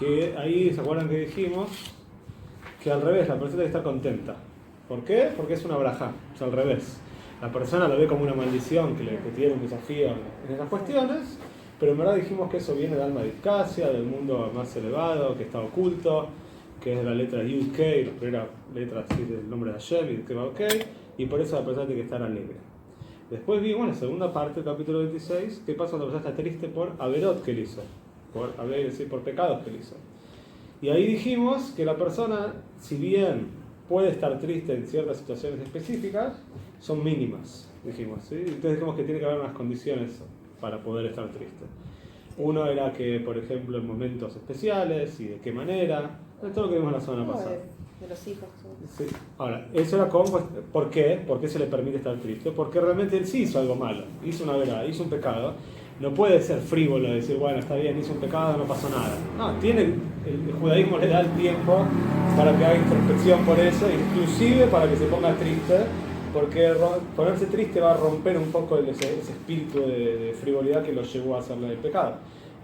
Que ahí, ¿se acuerdan que dijimos? Que al revés, la persona tiene que estar contenta. ¿Por qué? Porque es una braja, es al revés. La persona lo ve como una maldición, que tiene un desafío en esas cuestiones, pero en verdad dijimos que eso viene del alma de Icacia, del mundo más elevado, que está oculto, que es la letra Yud Kei, la primera letra así del nombre de Hashem, y que va ok, y por eso la persona tiene que estar alegre. Después vimos en la segunda parte del capítulo 26 qué pasa cuando la persona está triste por Averot que él hizo, por pecados que él hizo. Y ahí dijimos que la persona, si bien puede estar triste en ciertas situaciones específicas, son mínimas, dijimos, ¿sí? Entonces dijimos que tiene que haber unas condiciones para poder estar triste. Uno era que, por ejemplo, en momentos especiales y de qué manera, todo lo que vimos la semana pasada. De los hijos. Sí. Ahora, eso era como, ¿por qué? ¿Por qué se le permite estar triste? Porque realmente él sí hizo algo malo, hizo una verdad, hizo un pecado. No puede ser frívolo y decir, bueno, está bien, hizo un pecado, no pasó nada. No, el judaísmo le da el tiempo para que haga introspección por eso, inclusive para que se ponga triste, porque ponerse triste va a romper un poco ese espíritu de frivolidad que lo llevó a hacerle el pecado.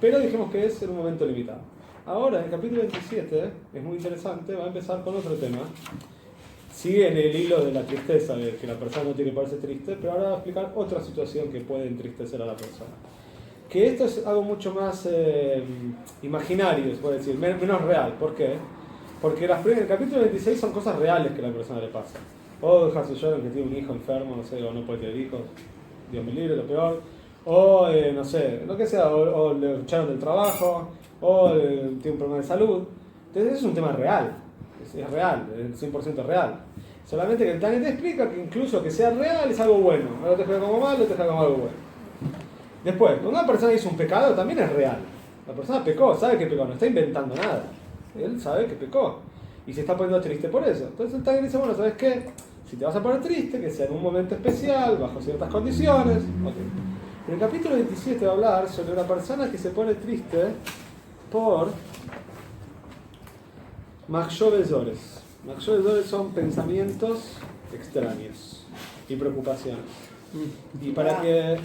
Pero dijimos que es en un momento limitado. Ahora, en el capítulo 27, es muy interesante, va a empezar con otro tema. Sigue en el hilo de la tristeza, de que la persona no tiene que ponerse triste, pero ahora va a explicar otra situación que puede entristecer a la persona. Que esto es algo mucho más imaginario, se puede decir, menos real. ¿Por qué? Porque en el capítulo 26 son cosas reales que a la persona le pasa. O dejarse llorar que tiene un hijo enfermo, no sé, o no puede tener hijos, Dios me libre, lo peor. O, no sé, lo que sea, o le echaron del trabajo, o tiene un problema de salud. Entonces es un tema real, es real, es 100% real. Solamente que el Tanya te explica que incluso que sea real es algo bueno. No te deja como malo, te deja como algo bueno. Después, cuando una persona hizo un pecado también es real. La persona pecó, sabe que pecó, no está inventando nada. Él sabe que pecó y se está poniendo triste por eso. Entonces el Tanya dice, bueno, ¿sabes qué? Si te vas a poner triste, que sea en un momento especial, bajo ciertas condiciones. Okay. En el capítulo 27 va a hablar sobre una persona que se pone triste por Machshovezores. Machshovezores son pensamientos extraños y preocupaciones. Y para que...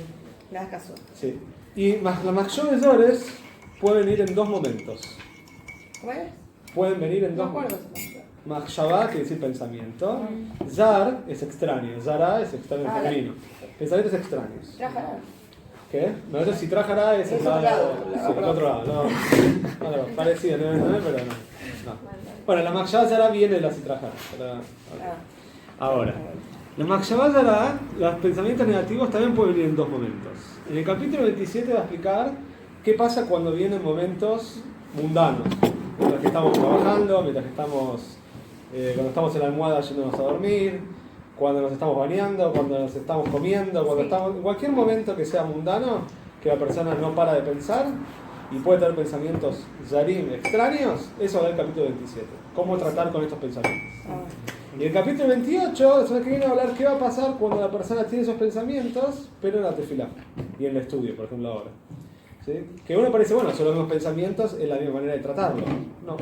Le das caso. Sí. Y las Machshovezores pueden venir en dos momentos. ¿Cómo es? Pueden venir en No dos acuerdo. Machshavá quiere decir pensamiento. Zar es extraño. Zara es extraño femenino. Pensamientos extraños. Trajará. ¿Qué? No, eso si trajará es el otro lado. No, parecido, pero no. Bueno, la Machshavá Zara viene de la Sitrajara. Ahora, la Machshavá Zara, los pensamientos negativos también pueden venir en dos momentos. En el capítulo 27 va a explicar qué pasa cuando vienen momentos mundanos. Mientras que estamos trabajando, mientras que cuando estamos en la almohada yéndonos a dormir, cuando nos estamos bañando, cuando nos estamos comiendo, cuando estamos en cualquier momento que sea mundano, que la persona no para de pensar y puede tener pensamientos zarim extraños, eso va el capítulo 27. Cómo tratar con estos pensamientos. Y el capítulo 28 es el que viene a hablar qué va a pasar cuando la persona tiene esos pensamientos, pero en la tefilá y en el estudio, por ejemplo ahora. ¿Sí? Que uno parece, bueno, son los mismos pensamientos, es la misma manera de tratarlo. No.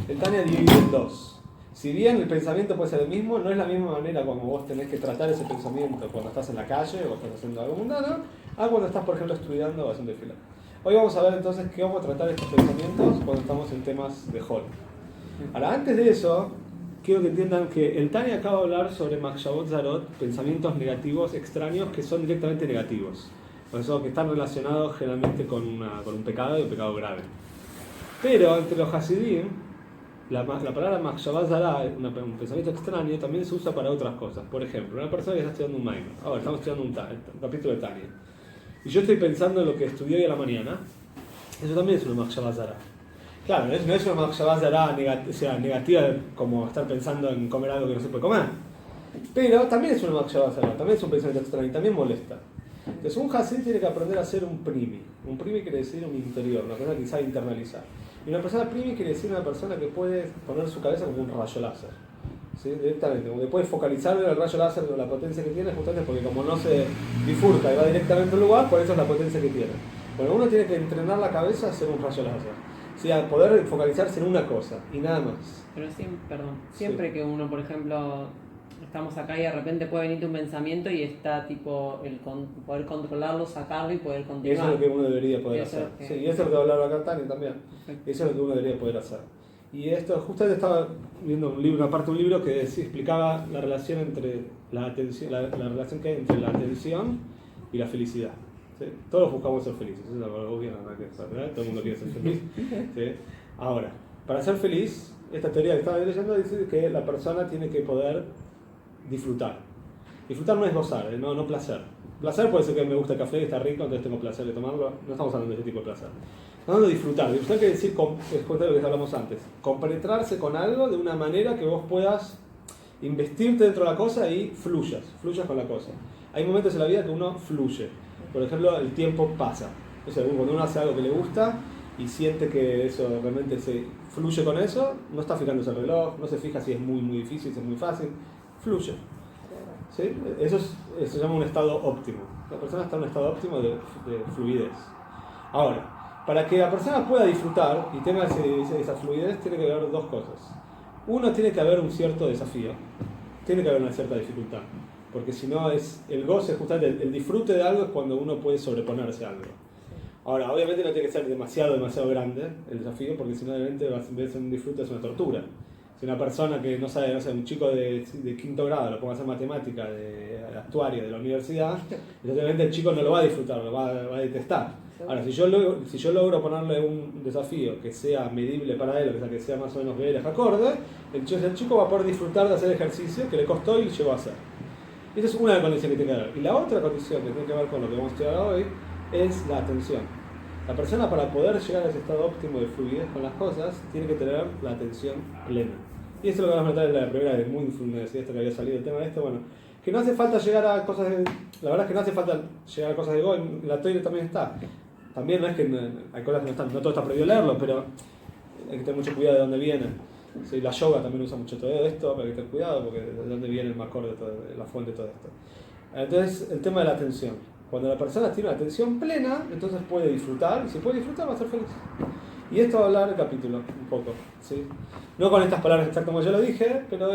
El Tanya divide en dos. Si bien el pensamiento puede ser el mismo, no es la misma manera como vos tenés que tratar ese pensamiento cuando estás en la calle o estás haciendo algo mundano, a cuando estás, por ejemplo, estudiando o haciendo tefilá. Hoy vamos a ver entonces cómo tratar estos pensamientos cuando estamos en temas de Hol. Ahora, antes de eso, quiero que entiendan que el Tanya acaba de hablar sobre Machshavot Zarot, pensamientos negativos extraños que son directamente negativos. Por eso que están relacionados generalmente con un pecado y un pecado grave. Pero entre los Hasidim, la palabra Machshavá Zará, un pensamiento extraño, también se usa para otras cosas. Por ejemplo, una persona que está estudiando un Maimon. Ahora estamos estudiando un capítulo de Tanya. Y yo estoy pensando en lo que estudié hoy a la mañana. Eso también es una Machshavá Zará. Claro, no es una Machshavá Zará negativa como estar pensando en comer algo que no se puede comer. Pero también es una Machshavá Zará, también es un pensamiento extraño y también molesta. Entonces un Hasid tiene que aprender a ser un primi. Un primi quiere decir un interior, una persona que sabe internalizar. Y una persona primi quiere decir una persona que puede poner su cabeza como un rayo láser. ¿Sí? Directamente, donde puede focalizar el rayo láser con la potencia que tiene, justamente porque como no se bifurca y va directamente al lugar, por eso es la potencia que tiene. Bueno, uno tiene que entrenar la cabeza a ser un rayo láser. ¿Sí? A poder focalizarse en una cosa y nada más. Pero siempre que uno, por ejemplo, estamos acá y de repente puede venirte un pensamiento y está tipo poder controlarlo, sacarlo y poder continuar. Eso es lo que uno debería poder hacer. Sí, y eso es lo que hablaba acá Tani también. Perfecto. Eso es lo que uno debería poder hacer. Y esto, justamente estaba viendo un libro, una parte de un libro que explicaba la relación entre la atención, la relación que hay entre la atención y la felicidad. ¿Sí? Todos buscamos ser felices, eso es algo obvio, ¿verdad? Todo el mundo quiere ser feliz. ¿Sí? Ahora, para ser feliz, esta teoría que estaba leyendo dice que la persona tiene que poder disfrutar. Disfrutar no es gozar, no placer. Placer puede ser que me gusta el café y está rico, entonces tengo placer de tomarlo. No estamos hablando de ese tipo de placer. Estamos hablando de disfrutar. Disfrutar quiere decir, después de lo que hablamos antes, compenetrarse con algo de una manera que vos puedas investirte dentro de la cosa y fluyas con la cosa. Hay momentos en la vida que uno fluye. Por ejemplo, el tiempo pasa. O sea, cuando uno hace algo que le gusta y siente que eso realmente se fluye con eso, no está fijándose el reloj, no se fija si es muy difícil, si es muy fácil, fluye. ¿Sí? Eso se llama un estado óptimo. La persona está en un estado óptimo de fluidez. Ahora, para que la persona pueda disfrutar y tenga esa fluidez, tiene que haber dos cosas. Uno, tiene que haber un cierto desafío, tiene que haber una cierta dificultad, porque si no, el goce, justamente el disfrute de algo es cuando uno puede sobreponerse a algo. Ahora, obviamente no tiene que ser demasiado grande el desafío, porque si no, obviamente, en vez de ser un disfrute, es una tortura. Si una persona que no sabe, un chico de quinto grado lo ponga a hacer matemática, de actuario de la universidad, obviamente el chico no lo va a disfrutar, lo va a detestar. Ahora, si yo logro ponerle un desafío que sea medible para él, o sea, que sea más o menos que él es acorde, el chico va a poder disfrutar de hacer ejercicio que le costó y llegó a hacer. Esa es una de las condiciones que tiene que haber. Y la otra condición que tiene que ver con lo que vamos a estudiar hoy es la atención. La persona, para poder llegar a ese estado óptimo de fluidez con las cosas, tiene que tener la atención plena. Y eso es lo que vamos a notar en la primera de Mindfulness, y esto que había salido el tema de esto, bueno, que no hace falta llegar a cosas de... La verdad es que no hace falta llegar a cosas de ego, en la teoría también está. También no es que hay cosas que no están, no todo está prohibido leerlo, pero hay que tener mucho cuidado de dónde viene. Sí, la yoga también usa mucho todo esto, pero hay que tener cuidado porque de dónde viene el macor de todo, la fuente de todo esto. Entonces, el tema de la atención. Cuando la persona tiene una atención plena, entonces puede disfrutar, y si puede disfrutar va a ser feliz. Y esto va a hablar el capítulo, un poco, ¿sí? No con estas palabras exactas como yo lo dije, pero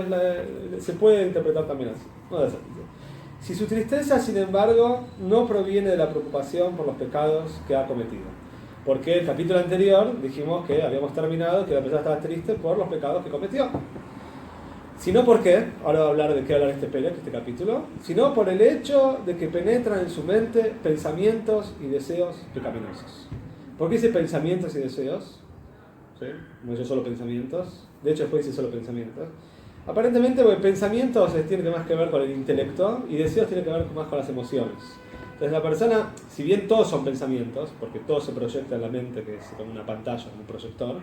se puede interpretar también así. No debe ser. Si su tristeza, sin embargo, no proviene de la preocupación por los pecados que ha cometido. Porque el capítulo anterior dijimos que habíamos terminado que la persona estaba triste por los pecados que cometió. Sino porque, ahora va a hablar de qué hablar este capítulo, sino por el hecho de que penetran en su mente pensamientos y deseos pecaminosos. ¿Por qué dice pensamientos y deseos? ¿Sí? No dice solo pensamientos. De hecho, después dice solo pensamientos. Aparentemente, porque pensamientos tiene más que ver con el intelecto y deseos tiene que ver más con las emociones. Entonces, la persona, si bien todos son pensamientos, porque todo se proyecta en la mente, que es como una pantalla, como un proyector,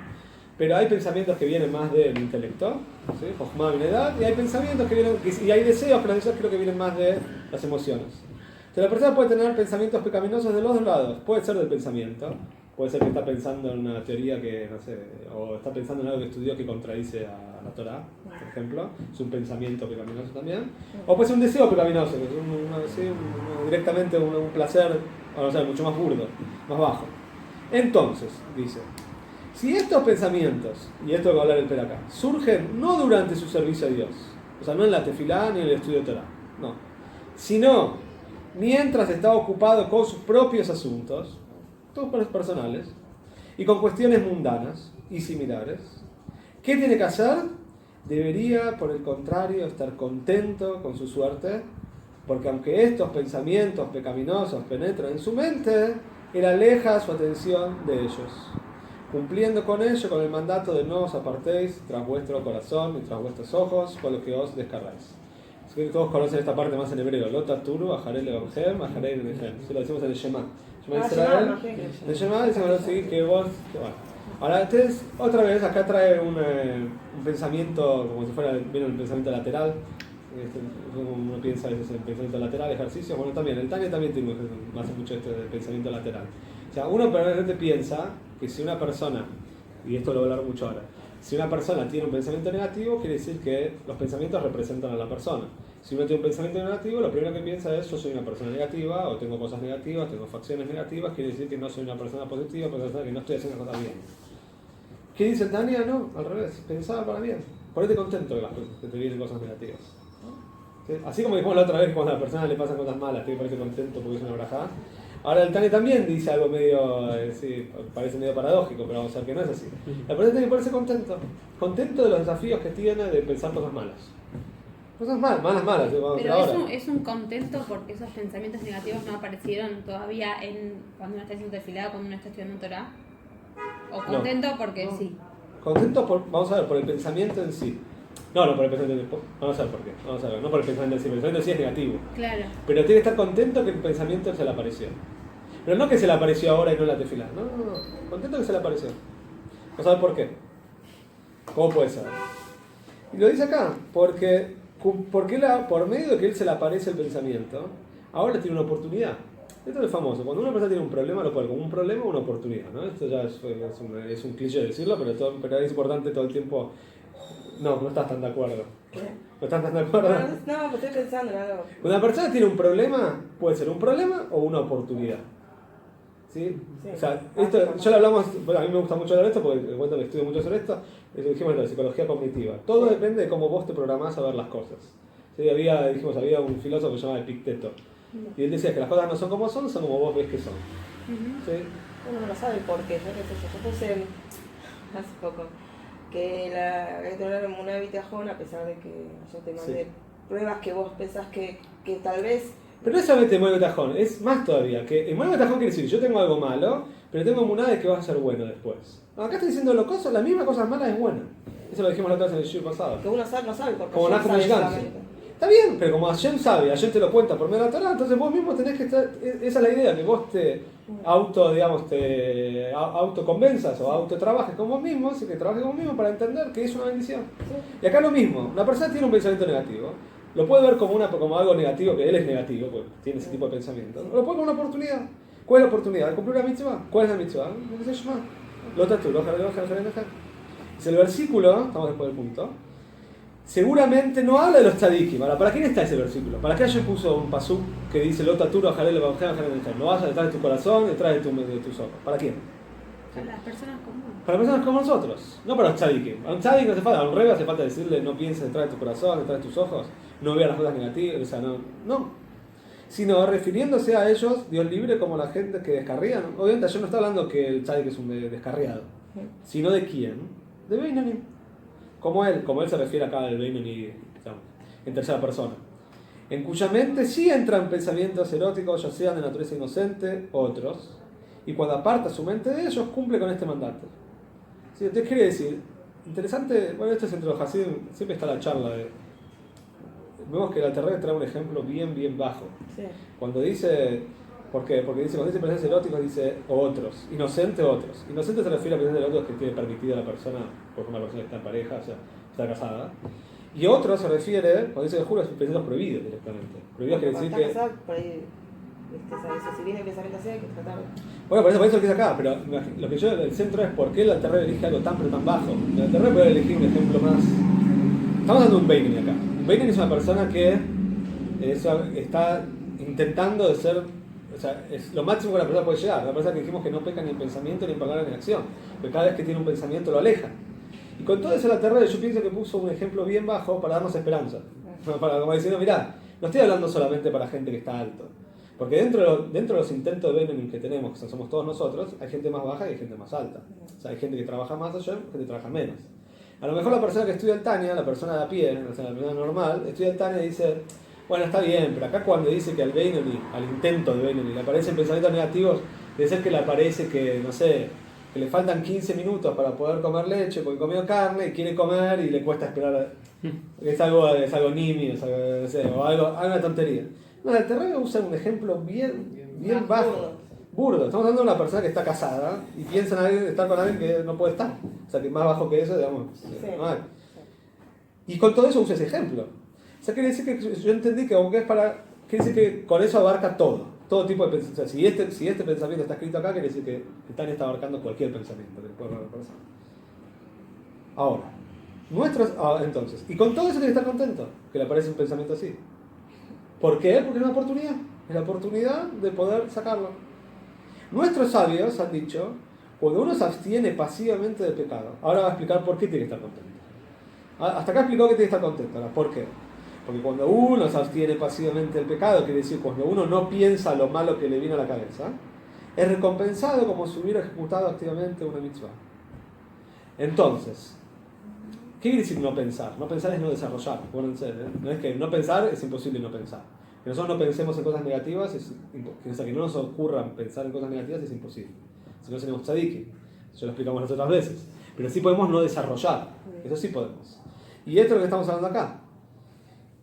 pero hay pensamientos que vienen más del intelecto, ¿sí? Jochma viene de edad, y hay pensamientos que vienen, y hay deseos, pero los deseos creo que vienen más de las emociones. Entonces, la persona puede tener pensamientos pecaminosos de los dos lados. Puede ser del pensamiento. Puede ser que está pensando en una teoría que, no sé, o está pensando en algo que estudió que contradice a la Torá, por ejemplo. Es un pensamiento pecaminoso también. O puede ser un deseo pecaminoso, que es directamente un placer, o sea, mucho más burdo, más bajo. Entonces, dice, si estos pensamientos, y esto que va a hablar el Pera acá, surgen no durante su servicio a Dios, o sea, no en la tefilá ni en el estudio de Torá, no, sino mientras está ocupado con sus propios asuntos, todos personales, y con cuestiones mundanas y similares, ¿qué tiene que hacer? Debería, por el contrario, estar contento con su suerte, porque aunque estos pensamientos pecaminosos penetran en su mente, él aleja su atención de ellos, cumpliendo con ello con el mandato de no os apartéis tras vuestro corazón y tras vuestros ojos con los que os descargáis. Todos conocen esta parte más en hebreo, Lota Turu, Ajarel Evangelm, Ajarel Evangelm. Eso lo decimos en el Shema. Shema Israel. El Shema decimos así que vos. Que bueno. Ahora, entonces, otra vez, acá trae un pensamiento, como si fuera bien el pensamiento lateral. Uno piensa a veces en el pensamiento lateral, ejercicio. Bueno, también, el Tanya también tiene hace mucho esto del pensamiento lateral. O sea, uno probablemente piensa que si una persona, y esto lo voy a hablar mucho ahora, si una persona tiene un pensamiento negativo, quiere decir que los pensamientos representan a la persona. Si uno tiene un pensamiento negativo, lo primero que piensa es yo soy una persona negativa, o tengo cosas negativas, tengo facciones negativas, quiere decir que no soy una persona positiva, que no estoy haciendo cosas bien. ¿Qué dice Tania? No, al revés, pensaba para bien. Ponete contento de las cosas, que te vienen cosas negativas. ¿Sí? Así como dijimos la otra vez que cuando a la persona le pasan cosas malas, que parece contento porque es una brajá. Ahora el Tane también dice algo medio, sí, parece medio paradójico, pero vamos a ver que no es así. La persona tiene que ponerse contento de los desafíos que tiene de pensar cosas malas. Cosas malas, vamos a Pero ver ahora. es un contento porque esos pensamientos negativos no aparecieron todavía cuando uno está haciendo tefilá, cuando uno está estudiando Torah. O contento porque sí. Contento vamos a ver, por el pensamiento en sí. No por el pensamiento. Vamos a ver por qué. Vamos a ver, no por el pensamiento en sí. El pensamiento en sí es negativo. Claro. Pero tiene que estar contento que el pensamiento se le apareció. Pero no que se le apareció ahora y no en la tefilá. No. Contento que se le apareció. Vamos a ver por qué. ¿Cómo puede ser? Y lo dice acá. Porque por medio de que él se le aparece el pensamiento, ahora tiene una oportunidad. Esto es famoso. Cuando una persona tiene un problema, lo puede ver como un problema o una oportunidad, ¿no? Esto ya es un cliché decirlo, pero es importante todo el tiempo. No estás tan de acuerdo. ¿Qué? ¿No estás tan de acuerdo? No, pues estoy pensando en algo. Cuando una persona tiene un problema, puede ser un problema o una oportunidad. ¿Sí? Sí. O sea, esto, ya lo hablamos, bueno, a mí me gusta mucho hablar de esto porque cuento que estudio mucho sobre esto, dijimos la psicología cognitiva. Todo depende de cómo vos te programás a ver las cosas. ¿Sí? Había un filósofo que se llama Epicteto. Y él decía que las cosas no son como como vos ves que son. ¿Sí? Uno no sabe por qué, yo qué sé yo puse hace poco que la electoral en una bitajón, a pesar de que yo te mandé pruebas que vos pensás que tal vez... Pero no es solamente mueve tajón, es más todavía, que el mueve tajón quiere decir, yo tengo algo malo, pero tengo emuná de que vas a ser bueno después. Acá está diciendo lo cosa, la misma cosa mala es buena. Eso lo dijimos la otra vez en el show pasado. Que uno no sabe por qué. Como Nachum Ishgansi. Está bien, pero como Hashem sabe, Hashem te lo cuenta por medio de la Torah, entonces vos mismo tenés que estar, esa es la idea, que vos te autoconvenzas o autotrabajes con vos mismo, así que trabajes con vos mismo para entender que es una bendición. Y acá lo mismo, una persona tiene un pensamiento negativo, lo puede ver como algo negativo, que él es negativo, porque tiene ese tipo de pensamiento, o lo puede ver como una oportunidad. ¿Cuál es la oportunidad? ¿De cumplir una mitzvah? ¿Cuál es la mitzvah? Lo que se llama. Es el versículo, estamos después del punto. Seguramente no habla de los tzadikim. Ahora, ¿para quién está ese versículo? ¿Para qué ayer puso un pasuk que dice Lo taturo a Jarel no vas a detrás de tu corazón, detrás de tus ojos? ¿Para quién? Para las personas comunes. Para personas como nosotros, no para los tzadikim. A un tzadik no hace falta, a un rebe hace falta decirle no pienses detrás de tu corazón, detrás de tus ojos, no veas las cosas negativas, o sea, no. Sino refiriéndose a ellos, Dios libre, como la gente que descarrían. Obviamente ayer no está hablando que el tzadik es un descarriado, sino de quién, de Beinanim. Como él se refiere acá al Beinoni, en tercera persona, en cuya mente sí entran pensamientos eróticos, ya sean de naturaleza inocente, otros, y cuando aparta su mente de ellos, cumple con este mandato. ¿Sí? Entonces quiere decir, interesante, bueno, esto es entre los Hasidim, siempre está la charla vemos que el Alter trae un ejemplo bien bajo. Sí. Cuando dice, ¿por qué? Porque dice, cuando dice pensamientos eróticos, dice otros, inocente otros. Inocente se refiere a pensamientos eróticos que tiene permitido la persona, por ejemplo, la persona que está en pareja, o sea, está casada. Y otros se refiere, cuando dice juro, a pensamientos prohibidos directamente. Prohibidos quiere decir que... Casado, por ahí, si viene el pensamiento así hay que tratarlo. Bueno, por eso lo que dice acá, pero lo que el centro es por qué el Alter elige algo tan bajo. El Alter puede elegir un ejemplo más... Estamos dando un Beinanim acá. Un Beinanim es una persona que está intentando de ser... O sea, es lo máximo que la persona puede llegar. Una persona que dijimos que no peca ni en pensamiento ni en palabra ni en acción. Pero cada vez que tiene un pensamiento lo aleja. Y con todo eso la Alter yo pienso que puso un ejemplo bien bajo para darnos esperanza. Como diciendo, mirá, no estoy hablando solamente para gente que está alto. Porque dentro de los intentos de Beinanim que tenemos, que somos todos nosotros, hay gente más baja y hay gente más alta. O sea, hay gente que trabaja más allá y gente que trabaja menos. A lo mejor la persona que estudia el Tania, la persona de a pie, o sea, la persona normal, estudia el Tania y dice, bueno, está bien, pero acá cuando dice que al Beinanim, al intento de Beinanim, le aparecen pensamientos negativos, debe ser que le aparece que, no sé, que le faltan 15 minutos para poder comer leche porque comió carne y quiere comer y le cuesta esperar. Es algo nimio, no sé, o una tontería. No, el terreno usa un ejemplo bien bajo, burdo. Estamos hablando de una persona que está casada y piensa en estar con alguien que no puede estar. O sea, que más bajo que eso, digamos, no hay. Y con todo eso usa ese ejemplo. O sea, quiere decir que yo entendí que aunque es para... Quiere decir que con eso abarca todo tipo de pensamiento. O sea, si este pensamiento está escrito acá, quiere decir que Tania está abarcando cualquier pensamiento que pueda haber la persona. Ahora, entonces, y con todo eso tiene que estar contento, que le aparece un pensamiento así. ¿Por qué? Porque es una oportunidad. Es la oportunidad de poder sacarlo. Nuestros sabios han dicho, cuando uno se abstiene pasivamente del pecado, ahora va a explicar por qué tiene que estar contento. Hasta acá explicó que tiene que estar contento. Ahora, ¿por qué? Porque cuando uno se abstiene pasivamente del pecado, quiere decir cuando uno no piensa lo malo que le vino a la cabeza, es recompensado como si hubiera ejecutado activamente una mitzvah. Entonces, ¿qué quiere decir no pensar? No pensar es no desarrollar. Acuérdense, ¿eh? No es que no pensar es imposible no pensar. Que nosotros no pensemos en cosas negativas, o sea, que no nos ocurra pensar en cosas negativas es imposible. Si no seremos tzadikim. Eso lo explicamos las otras veces. Pero sí podemos no desarrollar. Eso sí podemos. Y esto es lo que estamos hablando acá.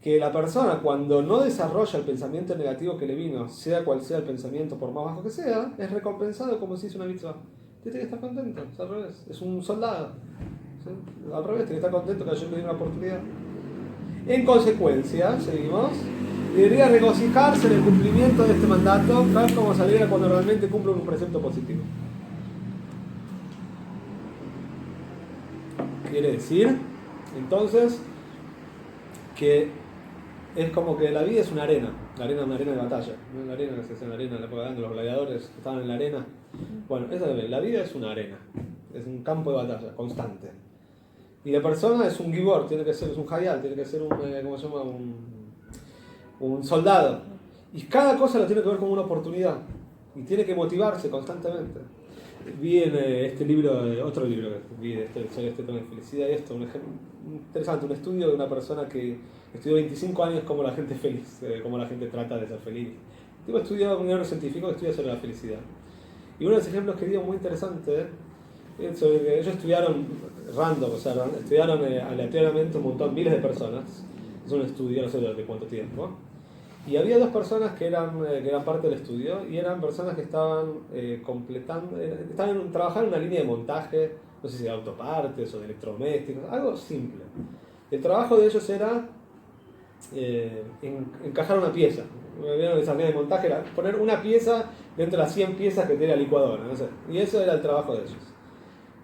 Que la persona cuando no desarrolla el pensamiento negativo que le vino, sea cual sea el pensamiento, por más bajo que sea, es recompensado como si hizo una mitzvah. Tiene que estar contento, es al revés. Es un soldado. ¿Sí? Al revés, tiene que estar contento que ayer le dio una oportunidad. En consecuencia, seguimos, debería regocijarse en el cumplimiento de este mandato, tal como se alegra cuando realmente cumple un precepto positivo. Quiere decir, entonces, que es como que la vida es una arena es una arena de batalla, ¿no? La arena que se hace en la arena, en la época de los gladiadores que estaban en la arena. Bueno, la vida es una arena, es un campo de batalla constante. Y la persona es un gibor, tiene que ser, es un hayal, tiene que ser un, ¿cómo se llama? Un soldado. Y cada cosa lo tiene que ver como una oportunidad. Y tiene que motivarse constantemente. Vi en este libro, otro libro que vi sobre este tema de felicidad y esto, un ejemplo interesante, un estudio de una persona que estudió 25 años cómo la gente es feliz, cómo la gente trata de ser feliz. El tipo estudió un neurocientífico que estudia sobre la felicidad. Y uno de los ejemplos que dio muy interesante es sobre que ellos estudiaron random, o sea, estudiaron aleatoriamente un montón, miles de personas. Es un estudio, no sé de cuánto tiempo. Y había dos personas que eran parte del estudio y eran personas que estaban trabajando en una línea de montaje, no sé si de autopartes o de electrodomésticos, algo simple. El trabajo de ellos era encajar una pieza. ¿Vieron esa línea de montaje? Era poner una pieza dentro de las 100 piezas que tiene la licuadora, no sé. Y eso era el trabajo de ellos.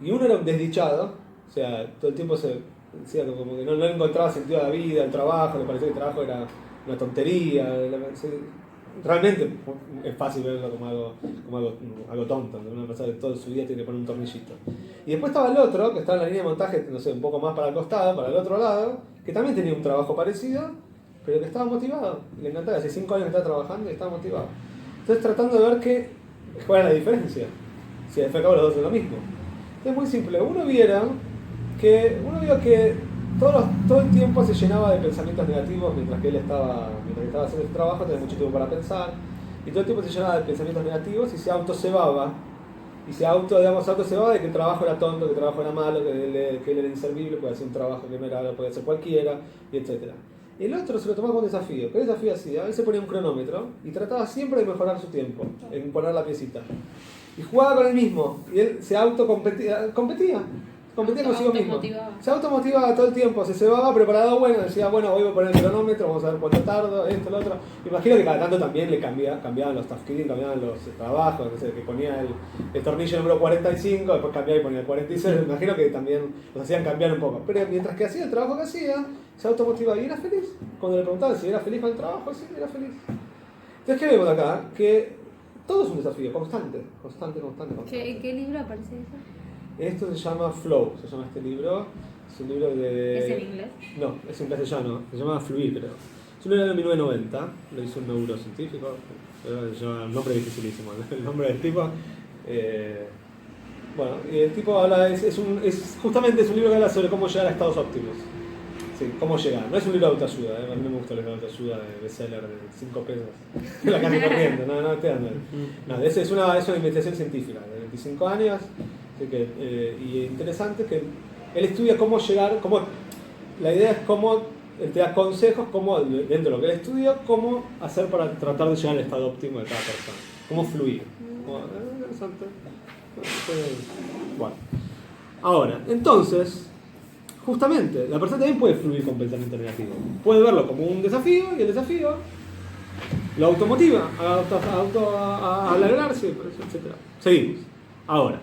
Y uno era un desdichado, o sea, todo el tiempo se decía como que no encontraba sentido a la vida, al trabajo, le parecía que el trabajo era una tontería. Realmente es fácil verlo como algo tonto, ¿no? Una persona que toda su vida tiene que poner un tornillito. Y después estaba el otro, que estaba en la línea de montaje, no sé, un poco más para el costado, para el otro lado, que también tenía un trabajo parecido, pero que estaba motivado. Le encantaba, hace 5 años que estaba trabajando y estaba motivado. Entonces tratando de ver cuál era la diferencia, si al fin y al cabo los dos son lo mismo. Entonces muy simple, uno vio que todo el tiempo se llenaba de pensamientos negativos mientras que estaba haciendo el trabajo, tenía mucho tiempo para pensar, y todo el tiempo se llenaba de pensamientos negativos y se autocebaba. Y se autocebaba de que el trabajo era tonto, que el trabajo era malo, que él era inservible, podía hacer un trabajo que no era, lo podía hacer cualquiera, y etc. El otro se lo tomaba como un desafío. ¿Qué desafío hacía? Él se ponía un cronómetro y trataba siempre de mejorar su tiempo, en poner la piecita. Y jugaba con él mismo, y él se competía consigo mismo. Se automotivaba todo el tiempo, se cebaba preparado, decía, hoy voy a poner el cronómetro, vamos a ver cuánto tardo, esto, lo otro. Imagino que cada tanto también le cambiaban los tafkidim, cambiaban los trabajos, no sé, que ponía el tornillo número 45, después cambiaba y ponía el 46, imagino que también los hacían cambiar un poco. Pero mientras que hacía el trabajo que hacía, se automotivaba y era feliz. Cuando le preguntaban si era feliz con el trabajo, sí, era feliz. Entonces, ¿qué vemos acá? Que todo es un desafío, constante. ¿Qué libro aparece eso? Esto se llama Flow, se llama este libro. Es un libro de... ¿Es en inglés? No, es en castellano, se llama Fluir, creo. Es un libro de 1990, lo hizo un neurocientífico, pero se llama, el nombre es dificilísimo, el nombre del tipo. Y el tipo habla, justamente es un libro que habla sobre cómo llegar a estados óptimos. Sí, cómo llegar. No es un libro de autoayuda, a mí no me gusta el libro de autoayuda de bestseller de 5 pesos. La calle corriendo, no, es una investigación científica de 25 años. Así que, y interesante que él estudia cómo llegar, la idea es cómo él te da consejos, dentro de lo que él estudia, cómo hacer para tratar de llegar al estado óptimo de cada persona, cómo fluir. Interesante. Bueno, ahora, entonces, justamente, la persona también puede fluir con pensamiento negativo. Puede verlo como un desafío y el desafío lo automotiva a alegrarse, etc. Seguimos. Ahora,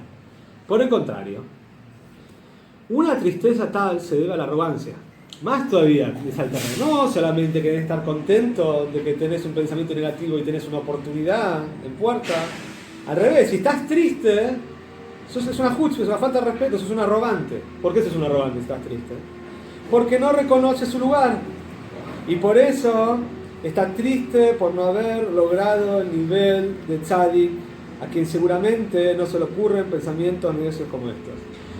por el contrario, una tristeza tal se debe a la arrogancia. Más todavía, no solamente querés estar contento de que tenés un pensamiento negativo y tenés una oportunidad en puerta. Al revés, si estás triste, es una chutzpah, es una falta de respeto, sos un arrogante. ¿Por qué sos un arrogante si estás triste? Porque no reconoces su lugar. Y por eso está triste por no haber logrado el nivel de tzadik, a quien seguramente no se le ocurren pensamientos negocios como estos.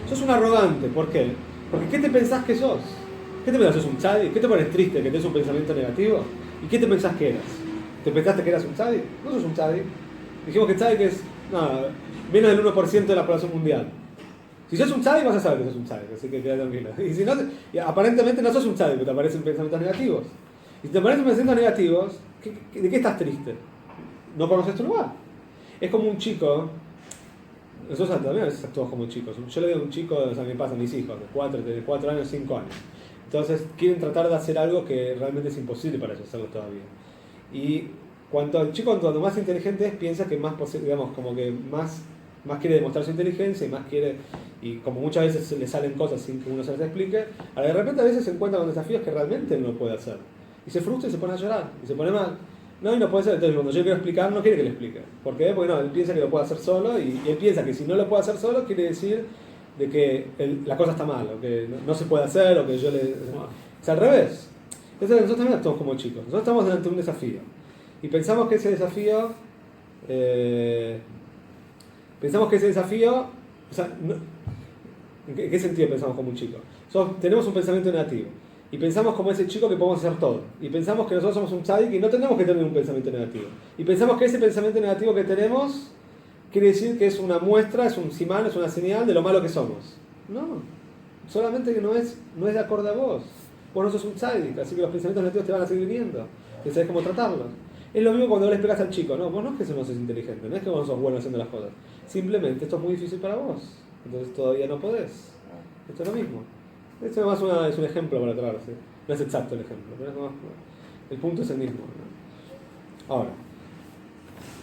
Sos un arrogante, ¿por qué? Porque ¿qué te pensás que sos? ¿Qué te pensás? ¿Sos un tzadik? ¿Qué te pones triste que tenés un pensamiento negativo? ¿Y qué te pensás que eras? ¿Te pensaste que eras un tzadik? No sos un tzadik. Dijimos que tzadik es nada, menos del 1% de la población mundial. Si sos un tzadik vas a saber que sos un tzadik, así que queda tranquilo. Y si no, aparentemente no sos un tzadik, porque te aparecen pensamientos negativos. Y si te aparecen pensamientos negativos, ¿de qué estás triste? No conoces tu lugar. Es como un chico, nosotros también a veces actuamos como chicos. Yo le digo a un chico, o sea, me pasa a mis hijos, de 4 años, 5 años. Entonces quieren tratar de hacer algo que realmente es imposible para ellos hacerlo todavía. Y cuando el chico, cuando más inteligente es, piensa que más, digamos, como que más quiere demostrar su inteligencia y más quiere, y como muchas veces le salen cosas sin que uno se las explique, ahora de repente a veces se encuentra con desafíos que realmente no puede hacer. Y se frustra y se pone a llorar, y se pone mal. No, y no puede ser. Entonces cuando yo quiero explicar, no quiere que le explique. ¿Por qué? Porque no, él piensa que lo puede hacer solo, y él piensa que si no lo puede hacer solo, quiere decir de que la cosa está mal, o que no se puede hacer, o que yo le... Es al revés. Entonces nosotros también actuamos como chicos. Nosotros estamos ante un desafío. Y pensamos que ese desafío... o sea, ¿en qué sentido pensamos como un chico? Tenemos un pensamiento negativo. Y pensamos como ese chico que podemos hacer todo. Y pensamos que nosotros somos un tzadik y no tenemos que tener un pensamiento negativo. Y pensamos que ese pensamiento negativo que tenemos quiere decir que es una muestra, es un simán, es una señal de lo malo que somos. No. Solamente que no es de acorde a vos. Vos no sos un tzadik, así que los pensamientos negativos te van a seguir viniendo. Y sabés cómo tratarlos. Es lo mismo cuando le explicas al chico, no, vos no es que no sos inteligente, no es que vos no sos bueno haciendo las cosas. Simplemente esto es muy difícil para vos. Entonces todavía no podés. Esto es lo mismo. Esto además es un ejemplo para tratarse. No es exacto el ejemplo, pero el punto es el mismo, ¿no? Ahora,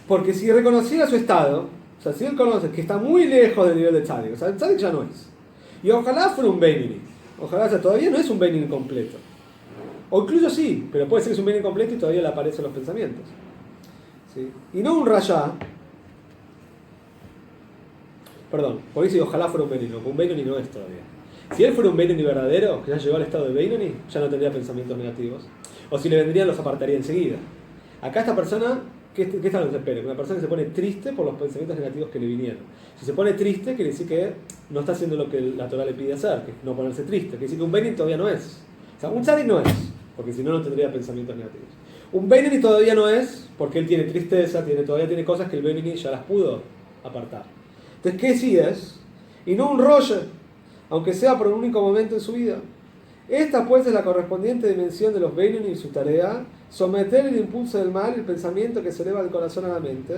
porque si reconociera su estado, o sea, si él conoce que está muy lejos del nivel de tzadik, o sea, el tzadik ya no es. Y ojalá fuera un Beinoni. Ojalá, o sea, todavía no es un Beinoni completo. O incluso sí, pero puede ser que es un Beinoni completo y todavía le aparecen los pensamientos. ¿Sí? Y no un Rayá. Perdón, por eso ojalá fuera un Beinoni, un Beinoni no es todavía. Si él fuera un Beinoni verdadero, que ya llegó al estado de Beinoni, ya no tendría pensamientos negativos. O si le vendrían, los apartaría enseguida. Acá esta persona, ¿qué está lo que se espera? Una persona que se pone triste por los pensamientos negativos que le vinieron. Si se pone triste, quiere decir que no está haciendo lo que la Torah le pide hacer, que es no ponerse triste. Quiere decir que un Beinoni todavía no es. O sea, un tzadik no es, porque si no, no tendría pensamientos negativos. Un Beinoni todavía no es, porque él tiene tristeza, todavía tiene cosas que el Beinoni ya las pudo apartar. Entonces, ¿qué sí es? Y no un Roger, aunque sea por un único momento en su vida. Esta pues es la correspondiente dimensión de los Beinoni y su tarea, someter el impulso del mal, el pensamiento que se eleva del corazón a la mente,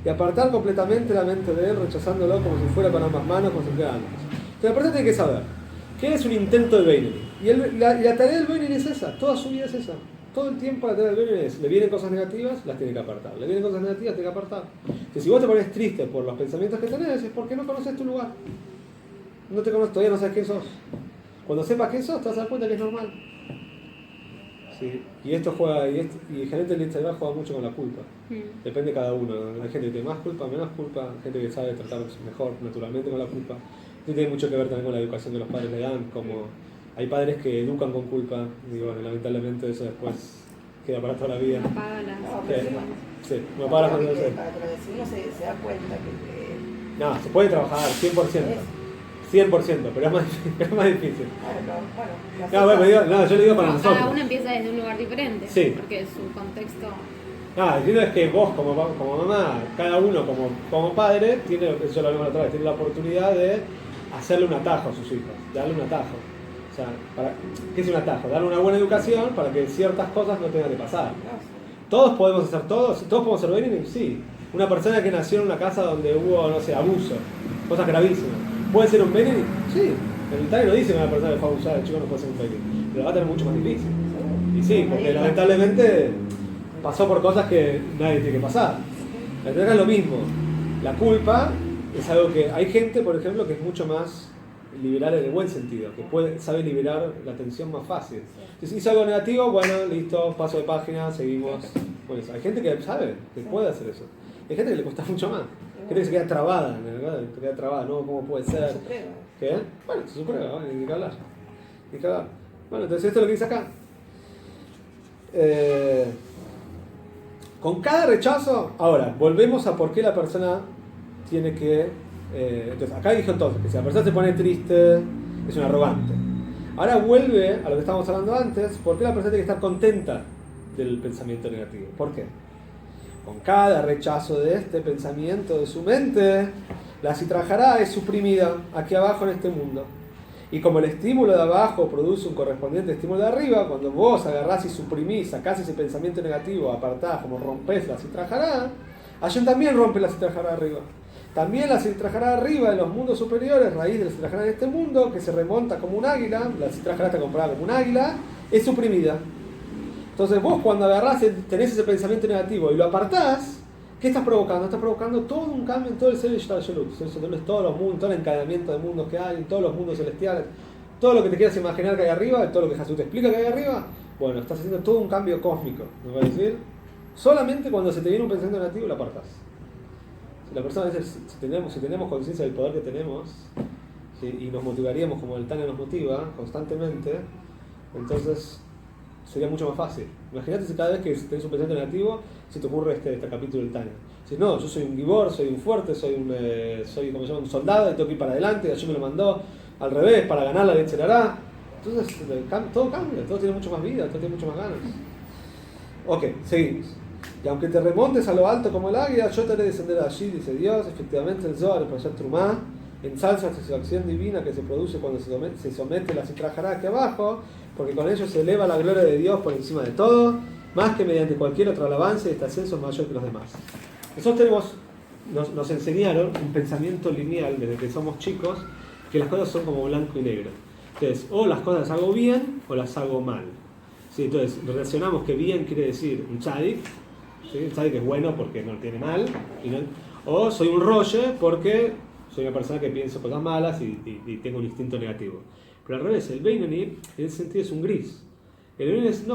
y apartar completamente la mente de él, rechazándolo como si fuera con ambas manos, con sus ganas. Entonces la persona tiene que saber que es un intento de Beinoni. Y la tarea del Beinoni es esa, toda su vida es esa. Todo el tiempo la tarea del Beinoni es, le vienen cosas negativas, las tiene que apartar. Le vienen cosas negativas, tiene que apartar. Entonces si vos te pones triste por los pensamientos que tenés, es porque no conoces tu lugar. No te conoces, todavía no sabes quién sos. Cuando sepas quién sos, te vas a dar cuenta que es normal. ¿Sí? Y esto juega, y generalmente el Instagram juega mucho con la culpa. Depende de cada uno. Hay gente que tiene más culpa, menos culpa, gente que sabe tratarse mejor naturalmente con la culpa. Esto tiene mucho que ver también con la educación que los padres le dan, como hay padres que educan con culpa, y bueno, lamentablemente eso después queda para toda la vida. No paga las Sí, no paga las consecuencias. Para que uno se da cuenta que... No, se puede trabajar, 100%. 100%, pero es más difícil. Yo le digo para nosotros. Cada uno empieza desde un lugar diferente. Sí. Porque su contexto... No, diciendo es que vos como mamá, cada uno como padre, tiene, yo lo hablamos la otra vez, tiene la oportunidad de hacerle un atajo a sus hijos, darle un atajo. O sea, ¿qué es un atajo? Darle una buena educación para que ciertas cosas no tengan que pasar. ¿Todos podemos hacer todos podemos ser Beinoni? Sí. Una persona que nació en una casa donde hubo, no sé, abuso, cosas gravísimas. ¿Puede ser un Beinoni? Sí. El Tani no dice que una persona que fue abusada, el chico no puede ser un Beinoni. Pero va a tener mucho más difícil. Y sí, porque lamentablemente pasó por cosas que nadie tiene que pasar. La verdad es lo mismo. La culpa es algo que... Hay gente, por ejemplo, que es mucho más liberal en el buen sentido, que sabe liberar la tensión más fácil. Si hizo algo negativo, bueno, listo, paso de página, seguimos. Pues hay gente que sabe, que puede hacer eso. Hay gente que le cuesta mucho más. Hay gente que se queda trabada, ¿verdad? Se queda trabada, ¿no? ¿Cómo puede ser? ¿Qué? Bueno, se suprueba, hay que hablar. Bueno, entonces esto es lo que dice acá. con cada rechazo, ahora, volvemos a por qué la persona tiene que... entonces, acá dijo entonces que si la persona se pone triste, es un arrogante. Ahora vuelve a lo que estábamos hablando antes, ¿por qué la persona tiene que estar contenta del pensamiento negativo? ¿Por qué? Con cada rechazo de este pensamiento de su mente, la citrajará es suprimida aquí abajo en este mundo. Y como el estímulo de abajo produce un correspondiente estímulo de arriba, cuando vos agarrás y suprimís, sacás ese pensamiento negativo, apartás, como rompés la citrajará, allí también rompe la citrajará arriba. También la citrajará arriba en los mundos superiores, raíz de la citrajará en este mundo, que se remonta como un águila, la citrajará está comprada como un águila, es suprimida. Entonces vos cuando agarrás, tenés ese pensamiento negativo y lo apartás, ¿qué estás provocando? Estás provocando todo un cambio en todo el ser de todos los mundos, todo el encadenamiento de mundos que hay, en todos los mundos celestiales, todo lo que te quieras imaginar que hay arriba, todo lo que Jesús te explica que hay arriba, bueno, estás haciendo todo un cambio cósmico, ¿me va a decir? Solamente cuando se te viene un pensamiento negativo lo apartás. Si la persona a veces, si tenemos conciencia del poder que tenemos, ¿sí? Y nos motivaríamos como el Tanya nos motiva constantemente, entonces sería mucho más fácil. Imagínate si cada vez que tenés un pensamiento negativo se te ocurre este capítulo del Tanya. Si no, yo soy un gibor, soy un fuerte, soy como se llama, un soldado y tengo que ir para adelante, Dios me lo mandó al revés para ganar la leche hará. Entonces todo cambia, todo tiene mucho más vida, todo tiene mucho más ganas. Ok, seguimos. Y aunque te remontes a lo alto como el águila, yo te haré descender allí, dice Dios. Efectivamente el Zohar, el Parashat Trumá, ensalza esa acción divina que se produce cuando se somete la citrajará aquí abajo, porque con ello se eleva la gloria de Dios por encima de todo, más que mediante cualquier otro alabanza, y este ascenso es mayor que los demás. Nosotros nos enseñaron un pensamiento lineal desde que somos chicos, que las cosas son como blanco y negro. Entonces, o las cosas las hago bien o las hago mal. ¿Sí? Entonces, relacionamos que bien quiere decir un tzadik, ¿sí? Un tzadik es bueno porque no tiene mal, o soy un roye porque soy una persona que pienso cosas malas y tengo un instinto negativo. Pero al revés, el Beinoni en ese sentido es un gris. El Beinoni es,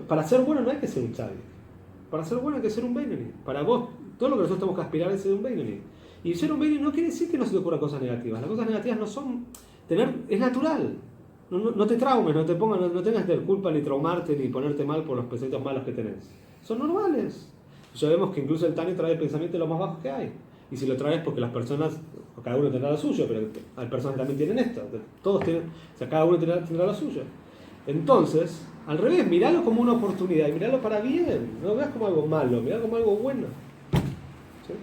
para ser bueno no hay que ser un tzadik. Para ser bueno hay que ser un Beinoni. Para vos, todo lo que nosotros tenemos que aspirar es ser un Beinoni. Y ser un Beinoni no quiere decir que no se te ocurran cosas negativas. Las cosas negativas no son... es natural. No te traumes, no tengas que tener culpa ni traumarte ni ponerte mal por los pensamientos malos que tenés. Son normales. Ya vemos que incluso el Tanya trae el pensamiento de lo más bajo que hay. Y si lo traes porque las personas, cada uno tendrá lo suyo, pero hay personas que también tienen esto. Todos tienen, cada uno tendrá lo suyo. Entonces, al revés, miralo como una oportunidad y miralo para bien. No lo veas como algo malo, miralo como algo bueno. ¿Sí?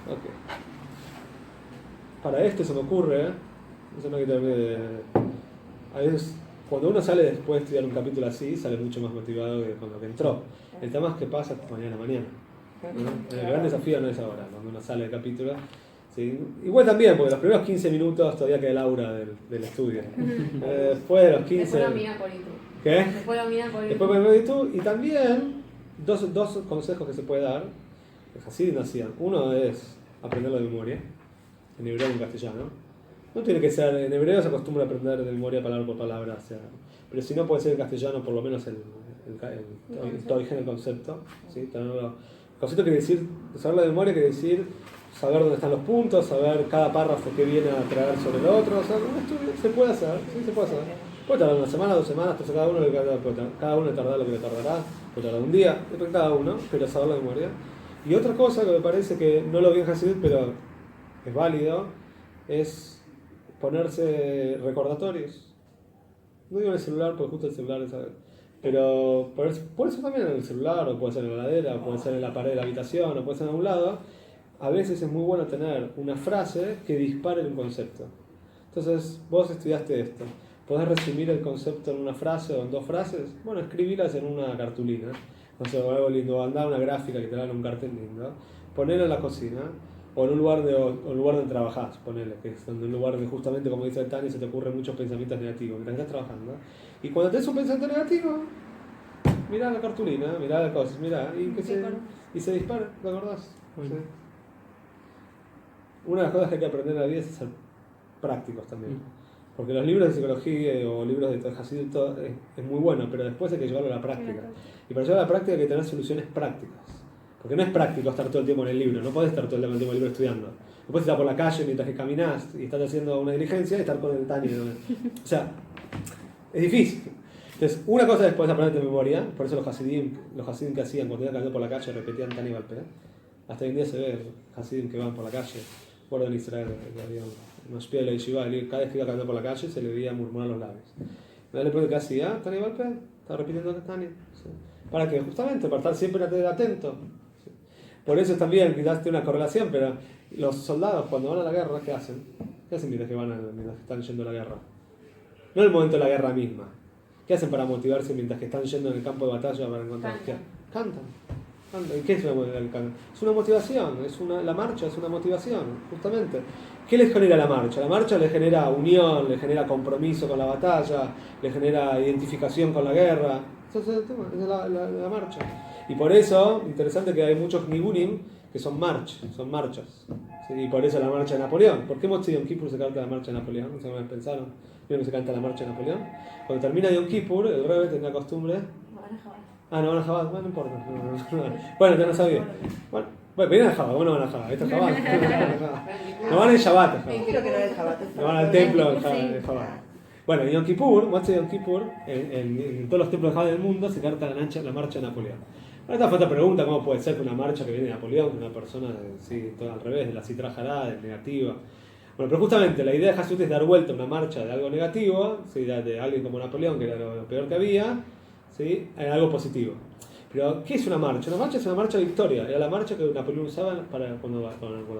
Okay. Para esto se me ocurre, a veces cuando uno sale después de estudiar un capítulo así, sale mucho más motivado que cuando entró. El tema es que pasa mañana. ¿No? El gran desafío no es ahora, cuando uno sale del capítulo. ¿Sí? Igual también, porque los primeros 15 minutos todavía queda el aura del estudio. Después de los 15... Después lo mira por YouTube. ¿Qué? Después lo mira por YouTube. Después lo mira por YouTube. Y también, dos consejos que se puede dar, que Hasidim hacían. Uno es aprenderlo de memoria, en hebreo y en castellano. No tiene que ser, en hebreo se acostumbra a aprender de memoria palabra por palabra, o sea, pero si no puede ser en castellano, por lo menos el origen del concepto. ¿Sí? El concepto quiere decir, saberlo de memoria quiere decir saber dónde están los puntos, saber cada párrafo que viene a traer sobre el otro. O sea, un estudio se puede hacer, ¿sí? Se puede hacer. Puede tardar una semana, 2 semanas, pero cada uno le tardará lo que le tardará, puede tardar un día, depende de cada uno, pero saberlo de memoria. Y otra cosa que me parece que no lo vi en Hasidut, pero es válido, es ponerse recordatorios. No digo en el celular, porque justo el celular es... Pero puede ser también en el celular, o puede ser en la heladera, o puede ser en la pared de la habitación, o puede ser en algún lado. A veces es muy bueno tener una frase que dispare un concepto. Entonces, vos estudiaste esto. ¿Podés resumir el concepto en una frase o en 2 frases? Bueno, escribirlas en una cartulina. No sé, o algo lindo, andar una gráfica que te haga un cartel lindo. Ponerla en la cocina. O en un lugar donde trabajás, ponele, que es un lugar donde justamente, como dice el Tanya, se te ocurren muchos pensamientos negativos mientras estás trabajando. Y cuando tenés un pensamiento negativo, mirá la cartulina, mirá las cosas, mirá, y se dispara, ¿te acordás? Sí. Una de las cosas que hay que aprender en la vida es ser prácticos también. Porque los libros de psicología o libros de Hasidut es muy bueno, pero después hay que llevarlo a la práctica. Y para llevarlo a la práctica hay que tener soluciones prácticas. Porque no es práctico estar todo el tiempo en el libro, no podés estar todo el tiempo en el libro estudiando. No podés estar por la calle mientras que caminás y estás haciendo una diligencia y estar con el Tanya. O sea, es difícil. Entonces, una cosa después de aprender de memoria, por eso los hasidim que hacían cuando iban caminando por la calle repetían Tani Balpé. Hasta hoy en día se ve hasidim que van por la calle, por en Israel, que había una espía de la yeshiva, cada vez que iba caminando por la calle se le veía murmurar los labios. Le pregunto qué hacía, Tani Balpé, estaba repitiendo Tani. ¿Sí? ¿Para qué? Justamente, para estar siempre atento. ¿Sí? Por eso también, quizás tiene una correlación, pero los soldados cuando van a la guerra, ¿qué hacen? ¿Qué hacen mientras que están yendo a la guerra? No en el momento de la guerra misma. ¿Qué hacen para motivarse mientras que están yendo en el campo de batalla para encontrar? Cantan. ¿Y qué es el canto? Es una motivación, la marcha es una motivación, justamente. ¿Qué les genera la marcha? La marcha les genera unión, les genera compromiso con la batalla, les genera identificación con la guerra. Eso es el tema, es la marcha. Y por eso, interesante que hay muchos nibunim que son marchas. ¿Sí? Y por eso la marcha de Napoleón. ¿Por qué Motzi Yom Kippur se canta la marcha de Napoleón? ¿No se me pensaron? ¿Vieron que se canta la marcha de Napoleón? Cuando termina Yom Kippur, el Rebbe tenía costumbre... no van a Jabad, bueno, no importa. Bueno, ya no sabía. Bueno, vienen a Jabad, bueno van a Jabad. Esto es Jabad. No van en Shabbat. Creo que no es Jabad. No van al templo de Jabad. Bueno, en Yom Kippur, Motzi Yom Kippur, en todos los templos de Jabad del mundo se canta la marcha de Napoleón. Ahora esta pregunta, ¿cómo puede ser que una marcha que viene de Napoleón, de una persona, sí, todo al revés, de la Sitra Hará, de negativa? Bueno, pero justamente la idea de Jesús es dar vuelta a una marcha de algo negativo, ¿sí? De alguien como Napoleón, que era lo peor que había, ¿sí? En algo positivo. Pero, ¿qué es una marcha? Una marcha es una marcha de victoria. Era la marcha que Napoleón usaba cuando